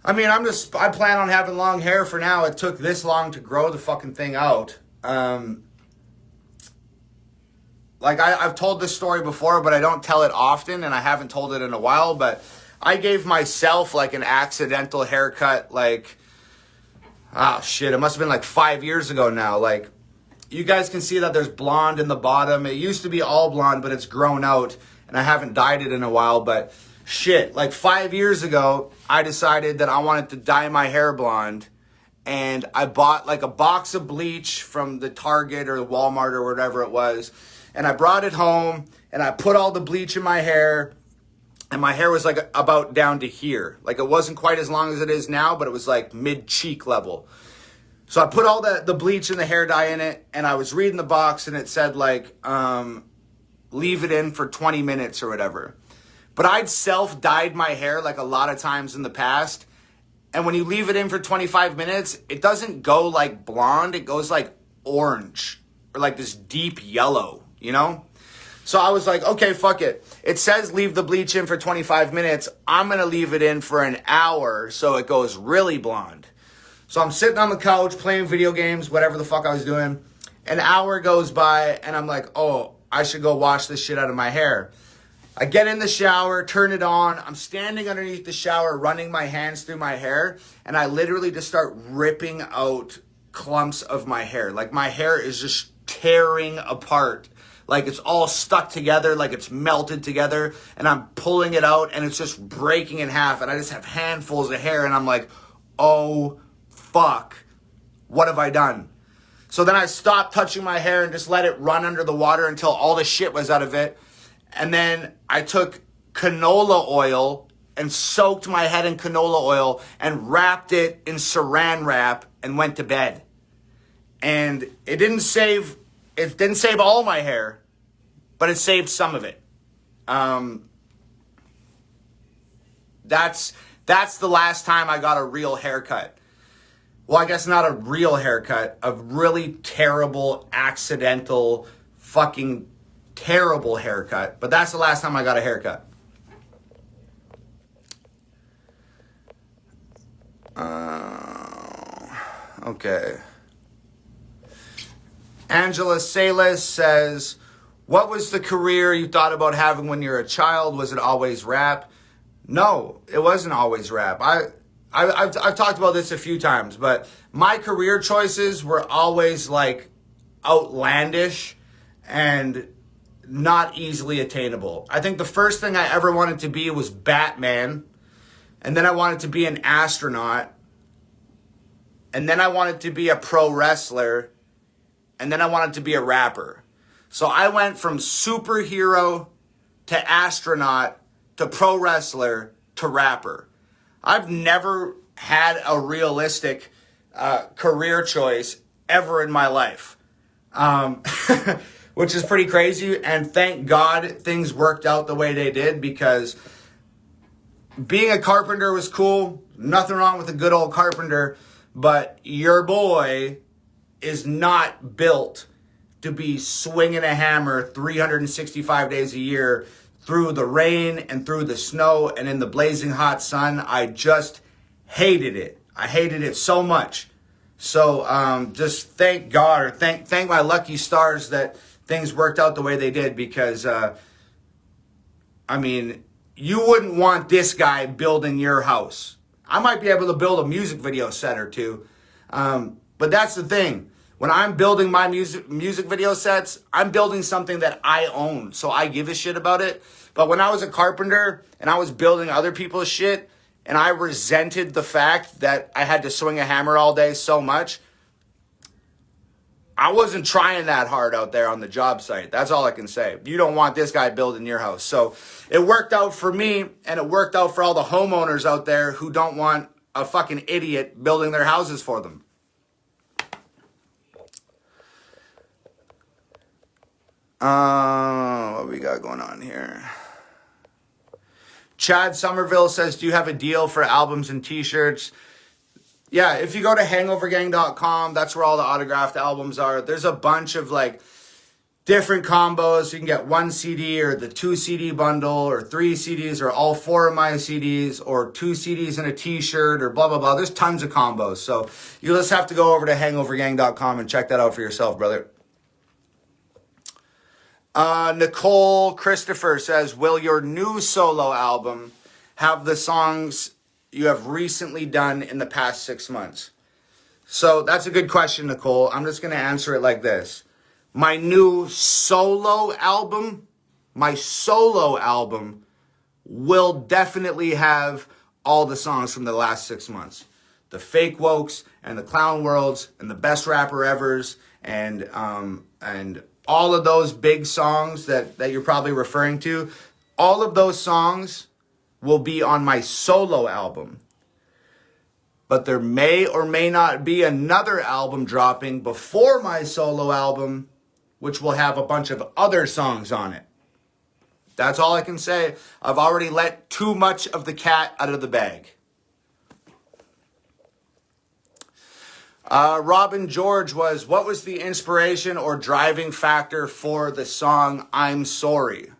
I mean, I plan on having long hair for now. It took this long to grow the fucking thing out. Like, I've told this story before, but I don't tell it often, and I haven't told it in a while, but I gave myself, like, an accidental haircut, like, oh, shit, it must have been, like, 5 years ago now. Like, you guys can see that there's blonde in the bottom. It used to be all blonde, but it's grown out, and I haven't dyed it in a while, but shit, like, 5 years ago, I decided that I wanted to dye my hair blonde, and I bought, like, a box of bleach from the Target or the Walmart or whatever it was, and I brought it home, and I put all the bleach in my hair, and my hair was like about down to here. Like, it wasn't quite as long as it is now, but it was like mid-cheek level. So I put all the bleach and the hair dye in it, and I was reading the box, and it said, like, leave it in for 20 minutes or whatever. But I'd self-dyed my hair, like, a lot of times in the past, and when you leave it in for 25 minutes, it doesn't go, like, blonde. It goes, like, orange or, like, this deep yellow, you know? So I was like, okay, fuck it. It says leave the bleach in for 25 minutes. I'm going to leave it in for an hour so it goes really blonde. So I'm sitting on the couch playing video games, whatever the fuck I was doing. An hour goes by and I'm like, oh, I should go wash this shit out of my hair. I get in the shower, turn it on. I'm standing underneath the shower, running my hands through my hair. And I literally just start ripping out clumps of my hair. Like, my hair is just tearing apart. Like, it's all stuck together, like it's melted together, and I'm pulling it out, and it's just breaking in half, and I just have handfuls of hair, and I'm like, oh, fuck, what have I done? So then I stopped touching my hair and just let it run under the water until all the shit was out of it, and then I took canola oil and soaked my head in canola oil and wrapped it in saran wrap and went to bed. And it didn't save It didn't save all my hair, but it saved some of it. That's the last time I got a real haircut. Well, I guess not a real haircut, a really terrible, accidental, fucking terrible haircut. But that's the last time I got a haircut. Okay. Angela Salas says, what was the career you thought about having when you were a child? Was it always rap? No, it wasn't always rap. I've talked about this a few times, but my career choices were always like outlandish and not easily attainable. I think the first thing I ever wanted to be was Batman. And then I wanted to be an astronaut. And then I wanted to be a pro wrestler. And then I wanted to be a rapper. So I went from superhero to astronaut to pro wrestler to rapper. I've never had a realistic career choice ever in my life, which is pretty crazy. And thank God things worked out the way they did, because being a carpenter was cool. Nothing wrong with a good old carpenter, but your boy is not built to be swinging a hammer 365 days a year through the rain and through the snow and in the blazing hot sun. I just hated it. I hated it so much. So just thank God, or thank my lucky stars that things worked out the way they did, because I mean, you wouldn't want this guy building your house. I might be able to build a music video set or two, but that's the thing. When I'm building my music video sets, I'm building something that I own, so I give a shit about it. But when I was a carpenter and I was building other people's shit, and I resented the fact that I had to swing a hammer all day so much, I wasn't trying that hard out there on the job site. That's all I can say. You don't want this guy building your house. So it worked out for me, and it worked out for all the homeowners out there who don't want a fucking idiot building their houses for them. What we got going on here? Chad Somerville says, do you have a deal for albums and t-shirts? Yeah, if you go to hangovergang.com, that's where all the autographed albums are. There's a bunch of like different combos. You can get 1 CD or the 2 CD bundle, or 3 CDs, or all 4 of my CDs, or 2 CDs and a t-shirt, or blah, blah, blah. There's tons of combos. So you just have to go over to hangovergang.com and check that out for yourself, brother. Nicole Christopher says, will your new solo album have the songs you have recently done in the past 6 months? So that's a good question, Nicole. I'm just going to answer it like this. My new solo album, will definitely have all the songs from the last 6 months. The Fake Wokes and the Clown Worlds and the Best Rapper Evers and all of those big songs that you're probably referring to. All of those songs will be on my solo album. But there may or may not be another album dropping before my solo album, which will have a bunch of other songs on it. That's all I can say. I've already let too much of the cat out of the bag. Robin George what was the inspiration or driving factor for the song I'm Sorry?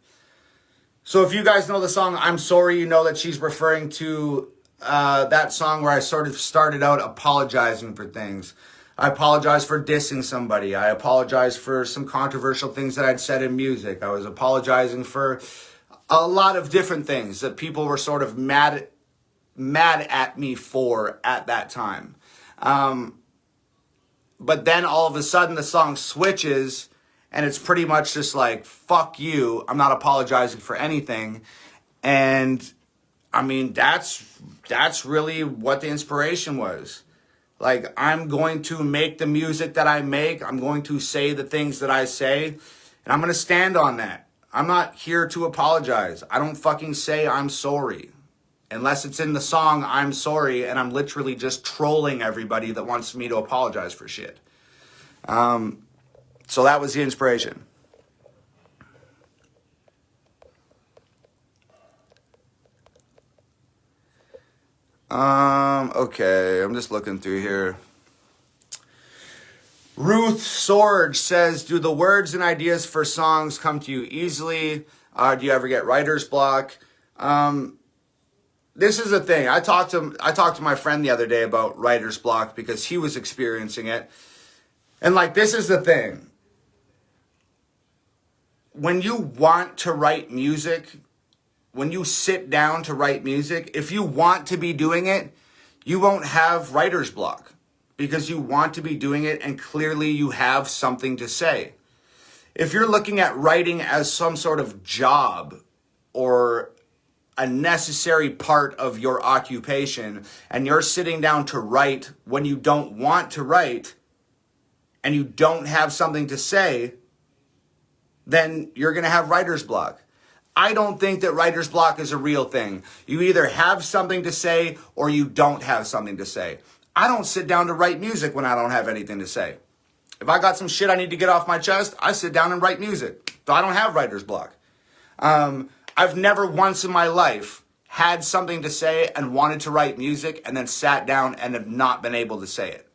So if you guys know the song I'm Sorry, you know that she's referring to that song where I sort of started out apologizing for things. I apologize for dissing somebody. I apologize for some controversial things that I'd said in music. I was apologizing for a lot of different things that people were sort of mad at me for at that time. But then all of a sudden the song switches and it's pretty much just like, fuck you, I'm not apologizing for anything. And I mean, that's really what the inspiration was. Like, I'm going to make the music that I make. I'm going to say the things that I say. And I'm going to stand on that. I'm not here to apologize. I don't fucking say I'm sorry. Unless it's in the song I'm Sorry, and I'm literally just trolling everybody that wants me to apologize for shit. So that was the inspiration. Okay, I'm just looking through here. Ruth Sorge says, do the words and ideas for songs come to you easily? Do you ever get writer's block? This is the thing. I talked to my friend the other day about writer's block because he was experiencing it. And like, this is the thing. When you want to write music, when you sit down to write music, if you want to be doing it, you won't have writer's block because you want to be doing it and clearly you have something to say. If you're looking at writing as some sort of job or a necessary part of your occupation and you're sitting down to write when you don't want to write and you don't have something to say, then you're going to have writer's block. I don't think that writer's block is a real thing. You either have something to say or you don't have something to say. I don't sit down to write music when I don't have anything to say. If I got some shit I need to get off my chest, I sit down and write music. So I don't have writer's block. I've never once in my life had something to say and wanted to write music and then sat down and have not been able to say it.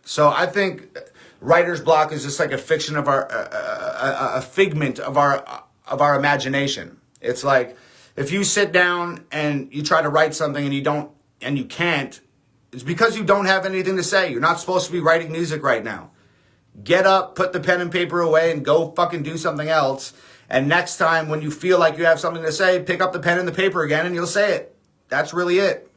So I think writer's block is just like a fiction of a figment of our imagination. It's like if you sit down and you try to write something and you can't, it's because you don't have anything to say. You're not supposed to be writing music right now. Get up, put the pen and paper away, and go fucking do something else. And next time when you feel like you have something to say, pick up the pen and the paper again and you'll say it. That's really it.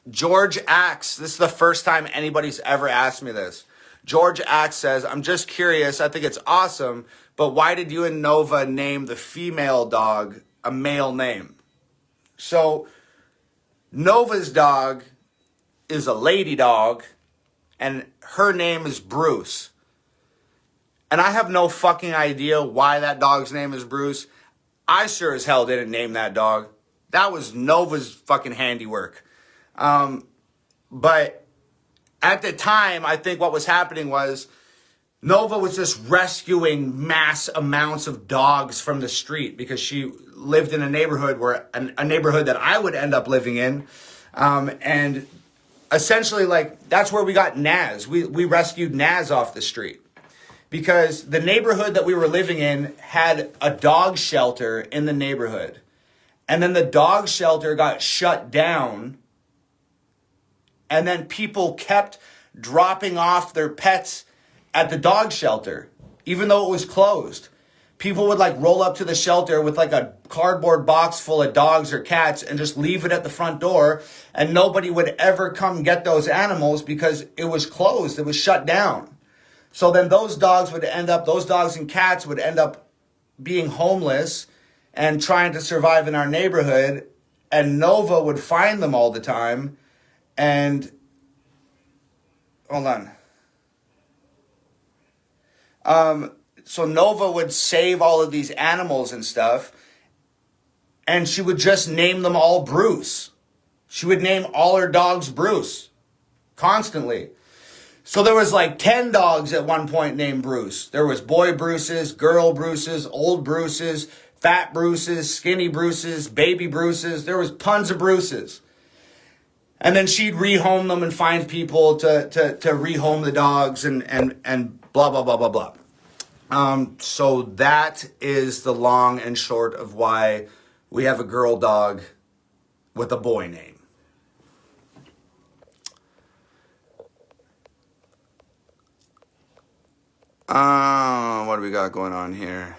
George Axe, this is the first time anybody's ever asked me this. George Axe says, I'm just curious, I think it's awesome, but why did you and Nova name the female dog a male name? So, Nova's dog is a lady dog, and her name is Bruce. And I have no fucking idea why that dog's name is Bruce. I sure as hell didn't name that dog. That was Nova's fucking handiwork. But at the time, I think what was happening was Nova was just rescuing mass amounts of dogs from the street because she lived in a neighborhood a neighborhood that I would end up living in. And essentially, like, that's where we got Naz. We rescued Naz off the street because the neighborhood that we were living in had a dog shelter in the neighborhood. And then the dog shelter got shut down. And then people kept dropping off their pets at the dog shelter, even though it was closed. People would like roll up to the shelter with like a cardboard box full of dogs or cats and just leave it at the front door. And nobody would ever come get those animals because it was closed. It was shut down. So then those dogs and cats would end up being homeless and trying to survive in our neighborhood. And Nova would find them all the time. And hold on. So Nova would save all of these animals and stuff, and she would just name them all Bruce. She would name all her dogs Bruce constantly. So there was like 10 dogs at one point named Bruce. There was boy Bruces, girl Bruces, old Bruces, fat Bruces, skinny Bruces, baby Bruces. There was tons of Bruces. And then she'd rehome them and find people to rehome the dogs and blah, blah, blah, blah, blah. So that is the long and short of why we have a girl dog with a boy name. What do we got going on here?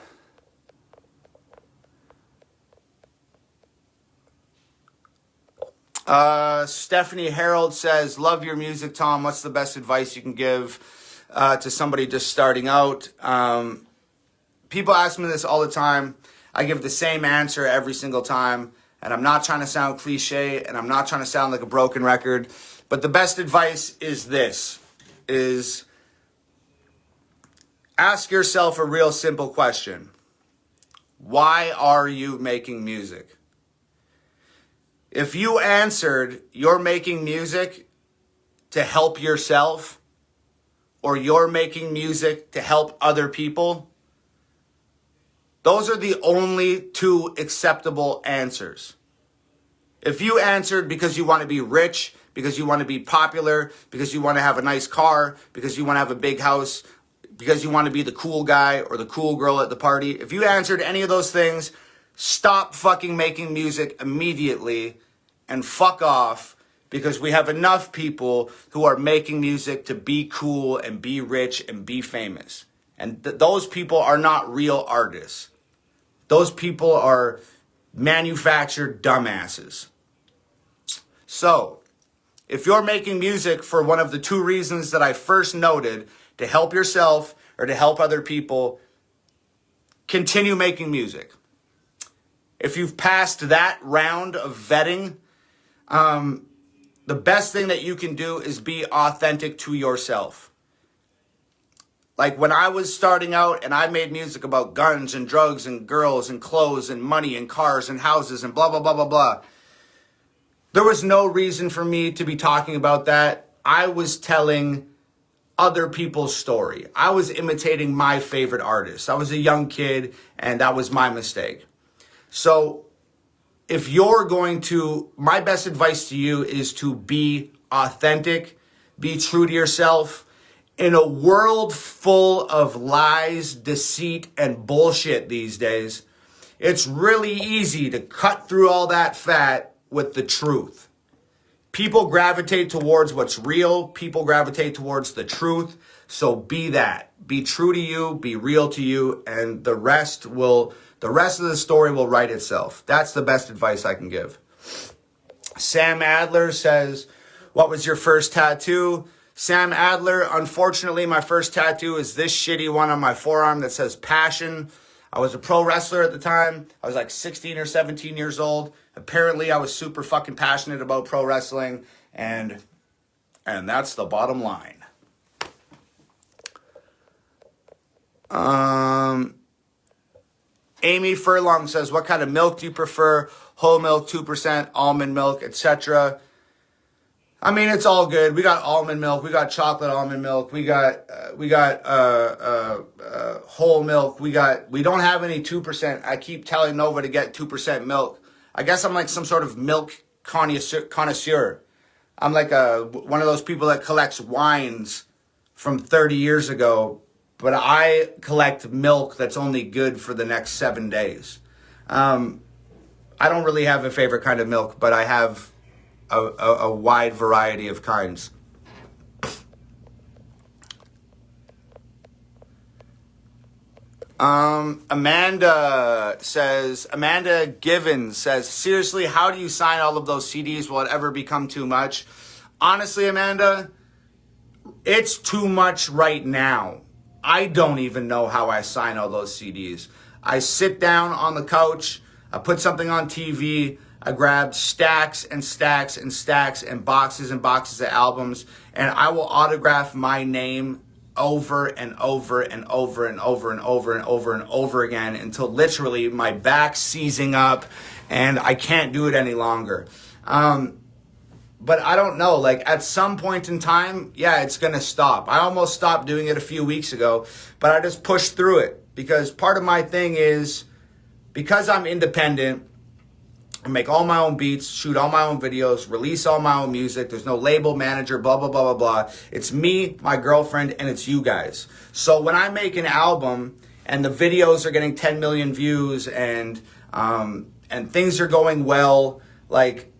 Stephanie Harold says, love your music, Tom. What's the best advice you can give to somebody just starting out? People ask me this all the time. I give the same answer every single time. And I'm not trying to sound cliche, and I'm not trying to sound like a broken record. But the best advice is this, is ask yourself a real simple question. Why are you making music? If you answered you're making music to help yourself or you're making music to help other people, those are the only two acceptable answers. If you answered because you want to be rich, because you want to be popular, because you want to have a nice car, because you want to have a big house, because you want to be the cool guy or the cool girl at the party, if you answered any of those things, stop fucking making music immediately and fuck off, because we have enough people who are making music to be cool and be rich and be famous. And those people are not real artists. Those people are manufactured dumbasses. So, if you're making music for one of the two reasons that I first noted, to help yourself or to help other people, continue making music. If you've passed that round of vetting, the best thing that you can do is be authentic to yourself. Like when I was starting out and I made music about guns and drugs and girls and clothes and money and cars and houses and blah, blah, blah, blah, blah. There was no reason for me to be talking about that. I was telling other people's story. I was imitating my favorite artists. I was a young kid and that was my mistake. So if you're going to, my best advice to you is to be authentic, be true to yourself. In a world full of lies, deceit, and bullshit these days, it's really easy to cut through all that fat with the truth. People gravitate towards what's real. People gravitate towards the truth. So be that. Be true to you, be real to you, and the rest of the story will write itself. That's the best advice I can give. Sam Adler says, what was your first tattoo? Sam Adler, unfortunately, my first tattoo is this shitty one on my forearm that says passion. I was a pro wrestler at the time. I was like 16 or 17 years old. Apparently, I was super fucking passionate about pro wrestling, and that's the bottom line. Amy Furlong says, what kind of milk do you prefer? Whole milk, 2%, almond milk, etc. I mean, it's all good. We got almond milk. We got chocolate almond milk. We got whole milk. We don't have any 2%. I keep telling Nova to get 2% milk. I guess I'm like some sort of milk connoisseur. I'm like one of those people that collects wines from 30 years ago, but I collect milk that's only good for the next 7 days. I don't really have a favorite kind of milk, but I have a wide variety of kinds. Amanda Givens says, seriously, how do you sign all of those CDs? Will it ever become too much? Honestly, Amanda, it's too much right now. I don't even know how I sign all those CDs. I sit down on the couch, I put something on TV, I grab stacks and stacks and stacks and boxes of albums, and I will autograph my name over and over and over and over and over and over and over again until literally my back's seizing up and I can't do it any longer. But I don't know, like at some point in time, yeah, it's going to stop. I almost stopped doing it a few weeks ago, but I just pushed through it because part of my thing is because I'm independent, I make all my own beats, shoot all my own videos, release all my own music. There's no label, manager, blah, blah, blah, blah, blah. It's me, my girlfriend, and it's you guys. So when I make an album and the videos are getting 10 million views and things are going well, like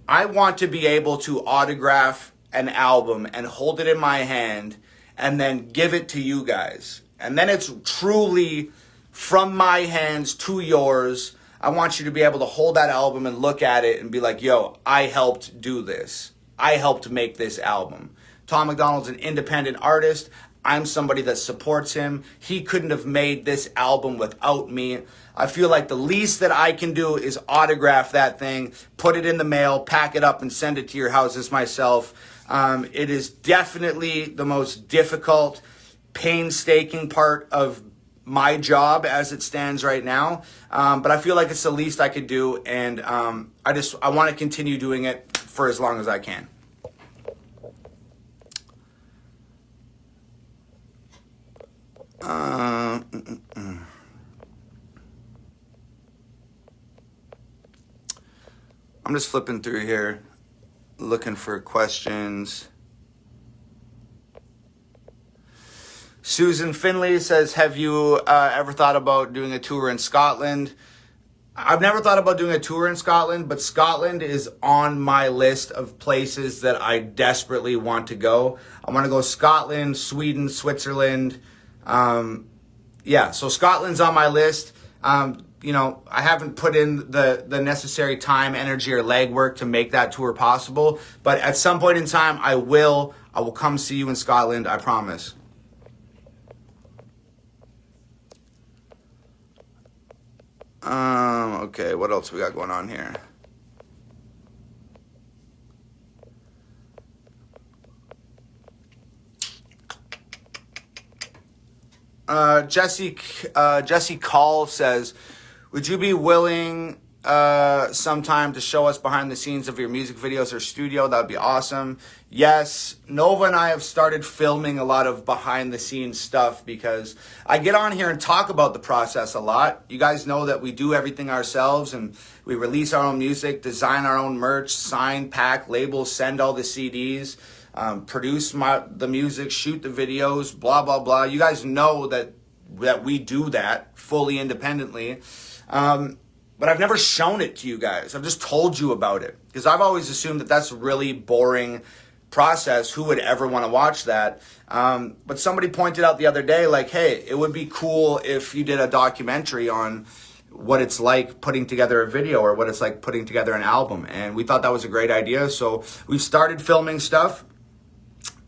I want to be able to autograph an album and hold it in my hand and then give it to you guys. And then it's truly from my hands to yours. I want you to be able to hold that album and look at it and be like, yo, I helped do this. I helped make this album. Tom Macdonald's an independent artist. I'm somebody that supports him. He couldn't have made this album without me. I feel like the least that I can do is autograph that thing, put it in the mail, pack it up, and send it to your houses myself. It is definitely the most difficult, painstaking part of my job as it stands right now. But I feel like it's the least I could do, and I want to continue doing it for as long as I can. I'm just flipping through here, looking for questions. Susan Finley says, have you ever thought about doing a tour in Scotland? I've never thought about doing a tour in Scotland, but Scotland is on my list of places that I desperately want to go. I want to go Scotland, Sweden, Switzerland. Yeah, so Scotland's on my list. You know, I haven't put in the necessary time, energy, or legwork to make that tour possible. But at some point in time, I will come see you in Scotland, I promise. Okay, what else we got going on here? Jesse Call says, would you be willing sometime to show us behind the scenes of your music videos or studio? That would be awesome. Yes, Nova and I have started filming a lot of behind the scenes stuff because I get on here and talk about the process a lot. You guys know that we do everything ourselves, and we release our own music, design our own merch, sign, pack, label, send all the CDs, produce the music, shoot the videos, blah, blah, blah. You guys know that we do that fully independently. But I've never shown it to you guys. I've just told you about it because I've always assumed that that's a really boring process. Who would ever want to watch that? But somebody pointed out the other day, like, hey, it would be cool if you did a documentary on what it's like putting together a video or what it's like putting together an album. And we thought that was a great idea. So we've started filming stuff,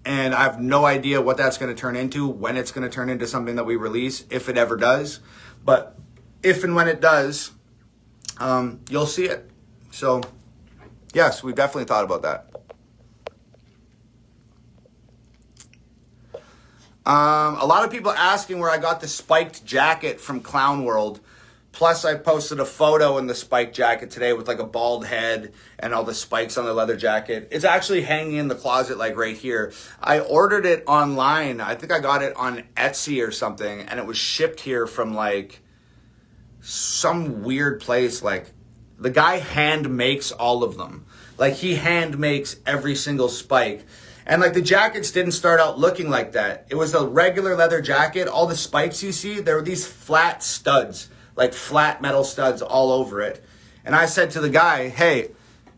and I have no idea what that's going to turn into, when it's going to turn into something that we release, if it ever does. But if and when it does, you'll see it. So yes, we've definitely thought about that. A lot of people asking where I got the spiked jacket from Clown World. Plus, I posted a photo in the spiked jacket today with like a bald head and all the spikes on the leather jacket. It's actually hanging in the closet, like right here. I ordered it online. I think I got it on Etsy or something, and it was shipped here from like some weird place. Like, the guy hand makes all of them. Like, he hand makes every single spike. And like, the jackets didn't start out looking like that. It was a regular leather jacket. All the spikes you see, there were these flat studs, like flat metal studs all over it. And I said to the guy, hey,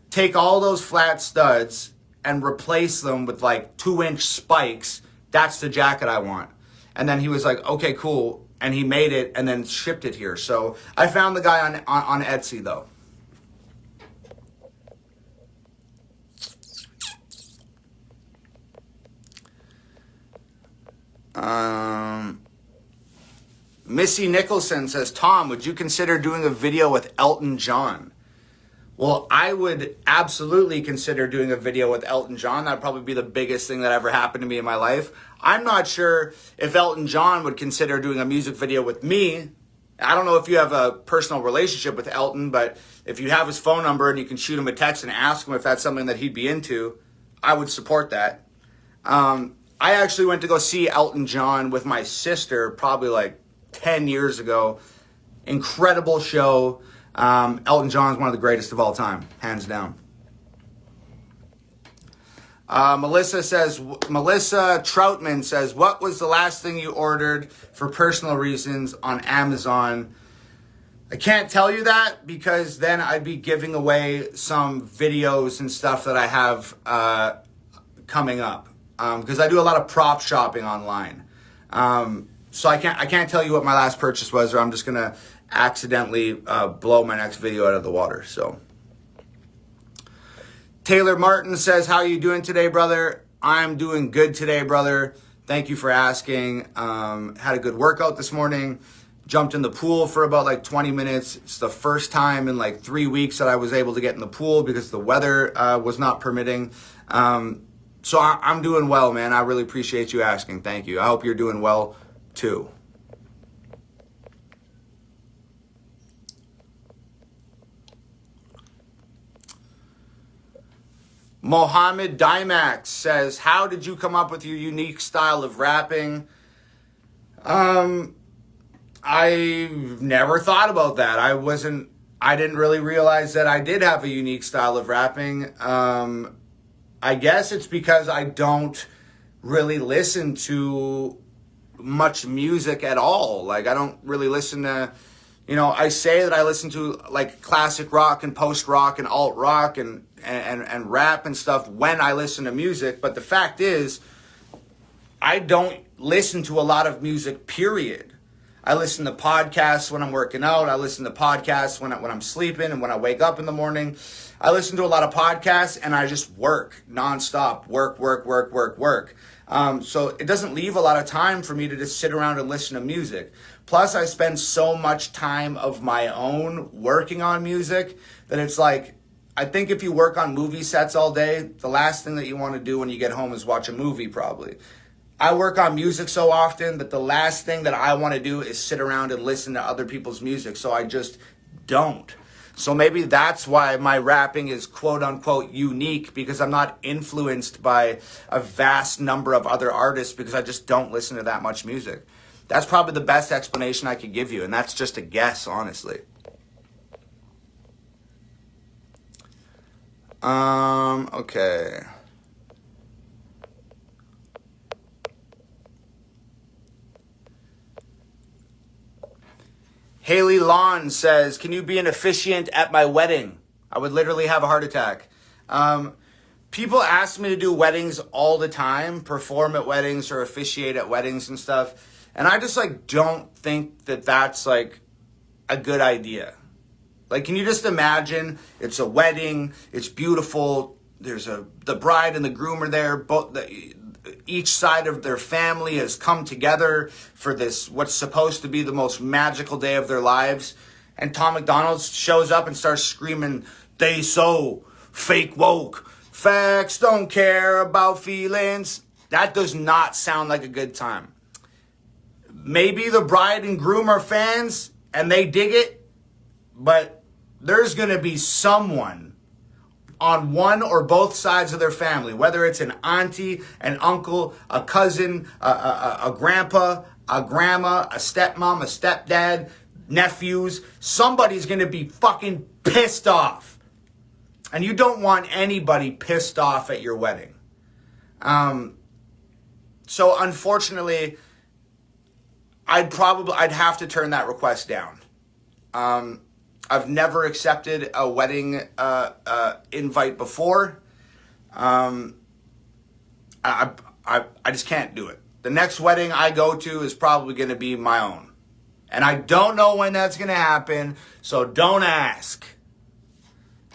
take all those flat studs and replace them with like 2-inch spikes. That's the jacket I want. And then he was like, okay, cool. And he made it and then shipped it here. So I found the guy on Etsy though. Missy Nicholson says, Tom, would you consider doing a video with Elton John? Well, I would absolutely consider doing a video with Elton John. That'd probably be the biggest thing that ever happened to me in my life. I'm not sure if Elton John would consider doing a music video with me. I don't know if you have a personal relationship with Elton, but if you have his phone number and you can shoot him a text and ask him if that's something that he'd be into, I would support that. I actually went to go see Elton John with my sister probably like 10 years ago. Incredible show. Elton John is one of the greatest of all time, hands down. Melissa Troutman says, what was the last thing you ordered for personal reasons on Amazon? I can't tell you that because then I'd be giving away some videos and stuff that I have coming up. Because I do a lot of prop shopping online. So I can't tell you what my last purchase was, or I'm just gonna accidentally blow my next video out of the water. So Taylor Martin says, how are you doing today, brother? I'm doing good today, brother. Thank you for asking. Had a good workout this morning. Jumped in the pool for about like 20 minutes. It's the first time in like 3 weeks that I was able to get in the pool because the weather was not permitting. So I'm doing well, man. I really appreciate you asking. Thank you. I hope you're doing well too. Mohammed Dimax says, how did you come up with your unique style of rapping? I never thought about that. I didn't really realize that I did have a unique style of rapping. I guess it's because I don't really listen to much music at all. Like, I don't really listen to, I say that I listen to like classic rock and post rock and alt rock and rap and stuff when I listen to music. But the fact is, I don't listen to a lot of music, period. I listen to podcasts when I'm working out. I listen to podcasts when I'm sleeping and when I wake up in the morning. I listen to a lot of podcasts and I just work nonstop. Work. So it doesn't leave a lot of time for me to just sit around and listen to music. Plus, I spend so much time of my own working on music that it's like, I think if you work on movie sets all day, the last thing that you want to do when you get home is watch a movie, probably. I work on music so often that the last thing that I want to do is sit around and listen to other people's music. So I just don't. So maybe that's why my rapping is quote unquote unique, because I'm not influenced by a vast number of other artists, because I just don't listen to that much music. That's probably the best explanation I could give you. And that's just a guess, honestly. Okay. Haley Lawn says, can you be an officiant at my wedding? I would literally have a heart attack. People ask me to do weddings all the time, perform at weddings or officiate at weddings and stuff. And I just don't think that that's a good idea. Can you just imagine it's a wedding, it's beautiful, the bride and the groom are there, each side of their family has come together for this, what's supposed to be the most magical day of their lives. And Tom Macdonald shows up and starts screaming, they so fake woke, facts don't care about feelings. That does not sound like a good time. Maybe the bride and groom are fans and they dig it, but there's going to be someone on one or both sides of their family, whether it's an auntie, an uncle, a cousin, a grandpa, a grandma, a stepmom, a stepdad, nephews. Somebody's going to be fucking pissed off. And you don't want anybody pissed off at your wedding. So unfortunately, I'd have to turn that request down. I've never accepted a wedding invite before. I just can't do it. The next wedding I go to is probably going to be my own. And I don't know when that's going to happen, so don't ask.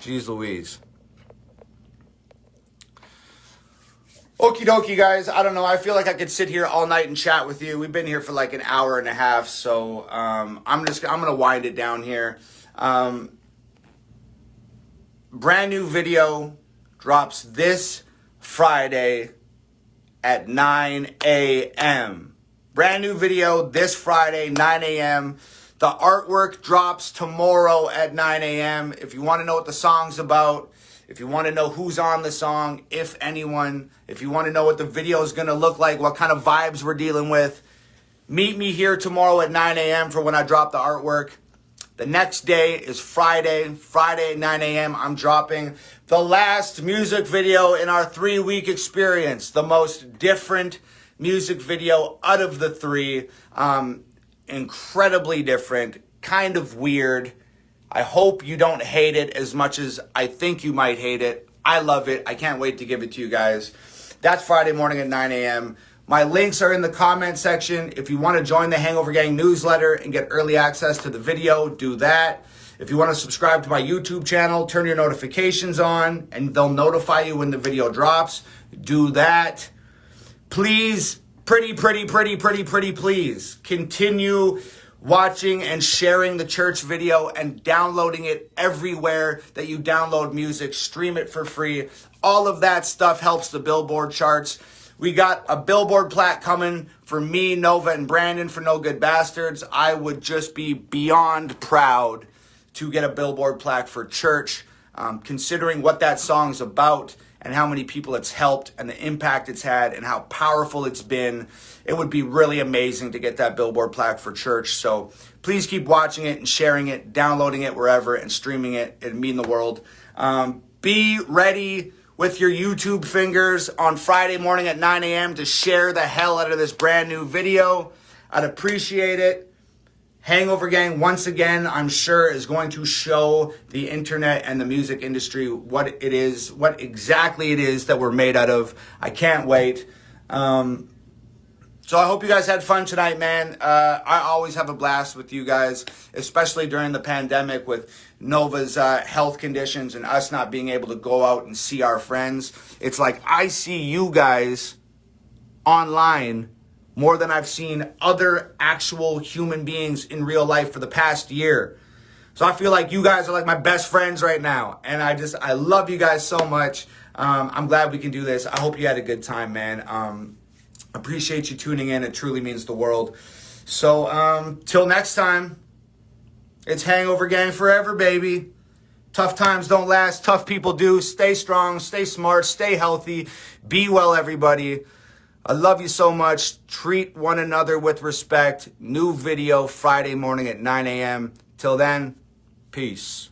Jeez Louise. Okie dokie, guys. I don't know. I feel like I could sit here all night and chat with you. We've been here for an hour and a half, so I'm going to wind it down here. Brand new video drops this Friday at 9 a.m. Brand new video this Friday, 9 a.m. The artwork drops tomorrow at 9 a.m. If you want to know what the song's about, if you want to know who's on the song, if anyone, if you want to know what the video is going to look like, what kind of vibes we're dealing with, meet me here tomorrow at 9 a.m. for when I drop the artwork. The next day is Friday at 9 a.m. I'm dropping the last music video in our 3-week experience. The most different music video out of the 3. Incredibly different, kind of weird. I hope you don't hate it as much as I think you might hate it. I love it. I can't wait to give it to you guys. That's Friday morning at 9 a.m. My links are in the comment section. If you want to join the Hangover Gang newsletter and get early access to the video, do that. If you want to subscribe to my YouTube channel, turn your notifications on, and they'll notify you when the video drops. Do that. Please, pretty please, continue watching and sharing the church video and downloading it everywhere that you download music. Stream it for free. All of that stuff helps the Billboard charts. We got a Billboard plaque coming for me, Nova, and Brandon for No Good Bastards. I would just be beyond proud to get a Billboard plaque for church, considering what that song's about and how many people it's helped and the impact it's had and how powerful it's been, it would be really amazing to get that billboard plaque for church. So please keep watching it and sharing it, downloading it wherever, and streaming it. It'd mean the world. Be ready with your YouTube fingers on Friday morning at 9 a.m. to share the hell out of this brand new video. I'd appreciate it. Hangover Gang, once again, I'm sure is going to show the internet and the music industry what it is, what exactly it is that we're made out of. I can't wait. So I hope you guys had fun tonight, man. I always have a blast with you guys, especially during the pandemic with Nova's health conditions and us not being able to go out and see our friends. It's like I see you guys online more than I've seen other actual human beings in real life for the past year. So I feel like you guys are like my best friends right now. And I love you guys so much. I'm glad we can do this. I hope you had a good time, man. Appreciate you tuning in. It truly means the world. So till next time, it's Hangover Gang forever, baby. Tough times don't last. Tough people do. Stay strong, stay smart, stay healthy. Be well, everybody. I love you so much. Treat one another with respect. New video Friday morning at 9 a.m. Till then, peace.